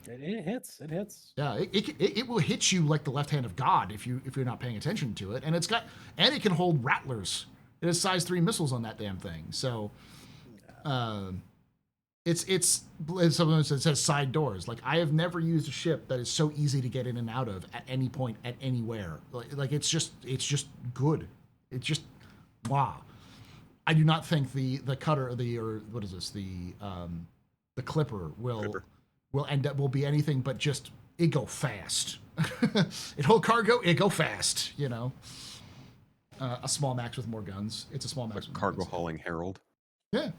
It hits. It hits. Yeah, it will hit you like the left hand of God if you're not paying attention to it, and it can hold rattlers. It has size 3 missiles on that damn thing. So, it's something that says side doors. Like I have never used a ship that is so easy to get in and out of at any point at anywhere. Like it's just good. It's just wow. I do not think the cutter the clipper will be anything but just it go fast. It hold cargo, it go fast. You know, a small max with more guns. It's a small max. With cargo hauling Herald. Yeah,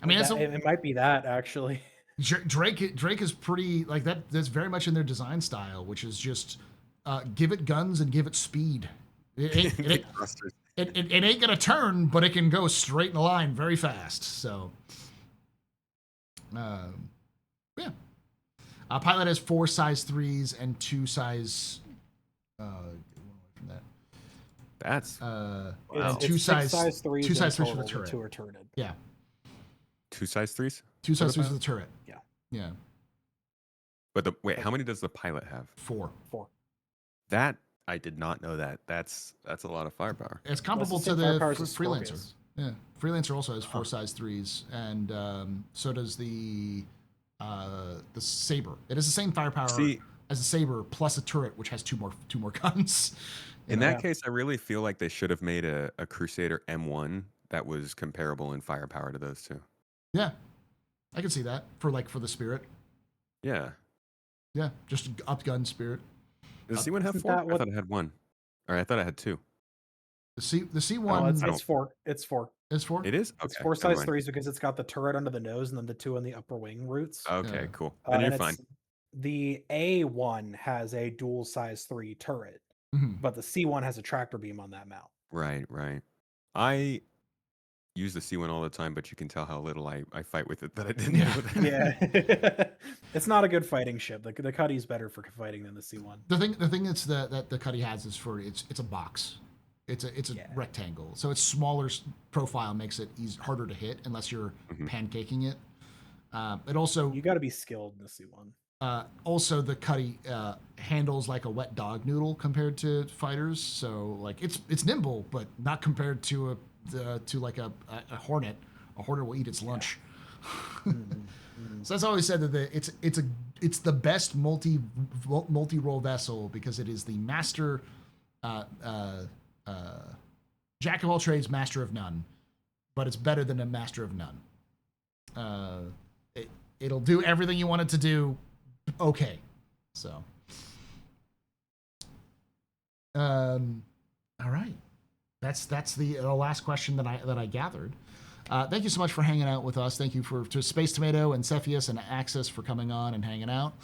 I mean, it might be that actually. Drake is pretty like that. That's very much in their design style, which is just give it guns and give it speed. It ain't gonna turn, but it can go straight in a line very fast. So, yeah. Pilot has 4 size 3s and 2 size. From that. That's Wow. It's 2 size 3s. 2 size 3s for the turret. 2 are turreted. Yeah. 2 size 3s. 2 size 3s for the turret. Yeah. Yeah. But how many does the pilot have? 4. That I did not know that. That's a lot of firepower. It's comparable to the Freelancer. Yeah, Freelancer also has 4 size 3s, and so does the Saber. It has the same firepower as the Saber plus a turret, which has two more guns. In that case, I really feel like they should have made a Crusader M1 that was comparable in firepower to those two. Yeah, I can see that for the Spirit. Yeah. Yeah, just up gun Spirit. Does the C1 have 4? I thought it had 1. Or I thought it had 2. The C1. Oh, it's 4. It's 4. It's 4. It is. Okay. It's 4 size 3s because it's got the turret under the nose and then the 2 on the upper wing roots. Okay, cool. Then you're fine. The A1 has a dual size 3 turret, but the C1 has a tractor beam on that mount. Right. I use the C1 all the time, but you can tell how little I fight with it that I didn't know that. Yeah. It's not a good fighting ship. The Cuddy's better for fighting than the C1. The thing that's that the Cuddy has is it's a box. It's a rectangle. So its smaller profile makes it harder to hit unless you're pancaking it. It also you got to be skilled in the C1. Also, the Cuddy handles like a wet dog noodle compared to fighters. So like it's nimble, but not compared to a Hornet. A Hornet will eat its lunch. So that's always said that it's the best multi-role vessel because it is the master, jack of all trades, master of none, but it's better than a master of none. It'll do everything you want it to do. Okay, so all right, that's the last question that I gathered. Thank you so much for hanging out with us. Thank you to Space Tomato and Cepheus and Axis for coming on and hanging out.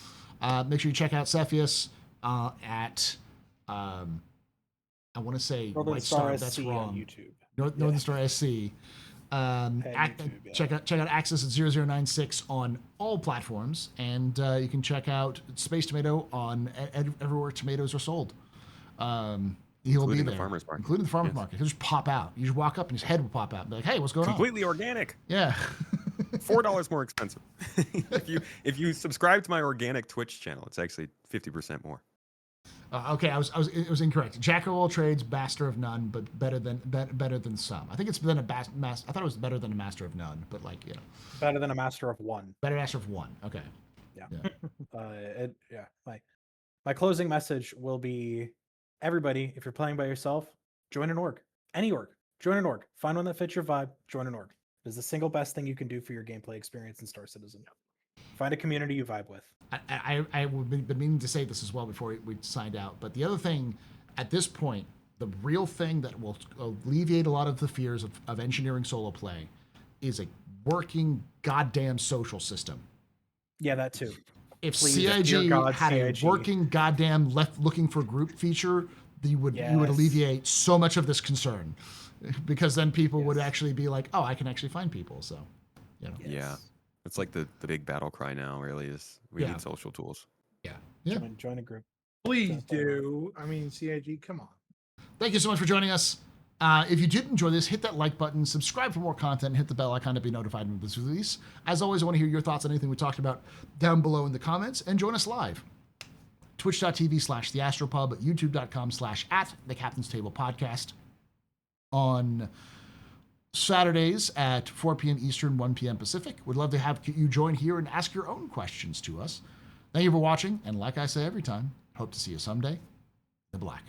Make sure you check out Cepheus at I want to say Northern White Star Star. SC That's on wrong. YouTube. Northern Star SC. YouTube, yeah. Check out Axis at 0096 on all platforms, and you can check out Space Tomato on everywhere tomatoes are sold. He'll Including be the there, farmer's market. including the farmer's Yes. market. He'll just pop out. You just walk up, and his head will pop out, and be like, "Hey, what's going Completely organic. on?" Yeah. $4 more expensive. if you subscribe to my organic Twitch channel, it's actually 50% more. Okay, it was incorrect. Jack of all trades, master of none, but better than some. I think it's been I thought it was better than a master of none, but like Better than a master of one. better master of one. Okay. Yeah. My closing message will be: everybody, if you're playing by yourself, join an org. Any org. Join an org. Find one that fits your vibe. Join an org. It is the single best thing you can do for your gameplay experience in Star Citizen. Find a community you vibe with. I would been meaning to say this as well before we signed out, but the other thing at this point, the real thing that will alleviate a lot of the fears of engineering solo play is a working goddamn social system. Yeah, that too. If Please, CIG dear God, had CIG. a working goddamn left looking for group feature, you would Yes. alleviate so much of this concern, because then people would Yes. actually be like, oh, I can actually find people. So, Yes. Yeah. It's like the big battle cry now, really, is we Yeah. need social tools. yeah. Join a group. Please do. I mean, CIG, come on. Thank you so much for joining us. If you did enjoy this, hit that like button, subscribe for more content, and hit the bell icon to be notified when this release. As always, I want to hear your thoughts on anything we talked about down below in the comments, and join us live. Twitch.tv/theastropub, youtube.com/@the Captain's Table Podcast. On Saturdays at 4 p.m. Eastern, 1 p.m. Pacific. Would love to have you join here and ask your own questions to us. Thank you for watching, and like I say every time, hope to see you someday in the black.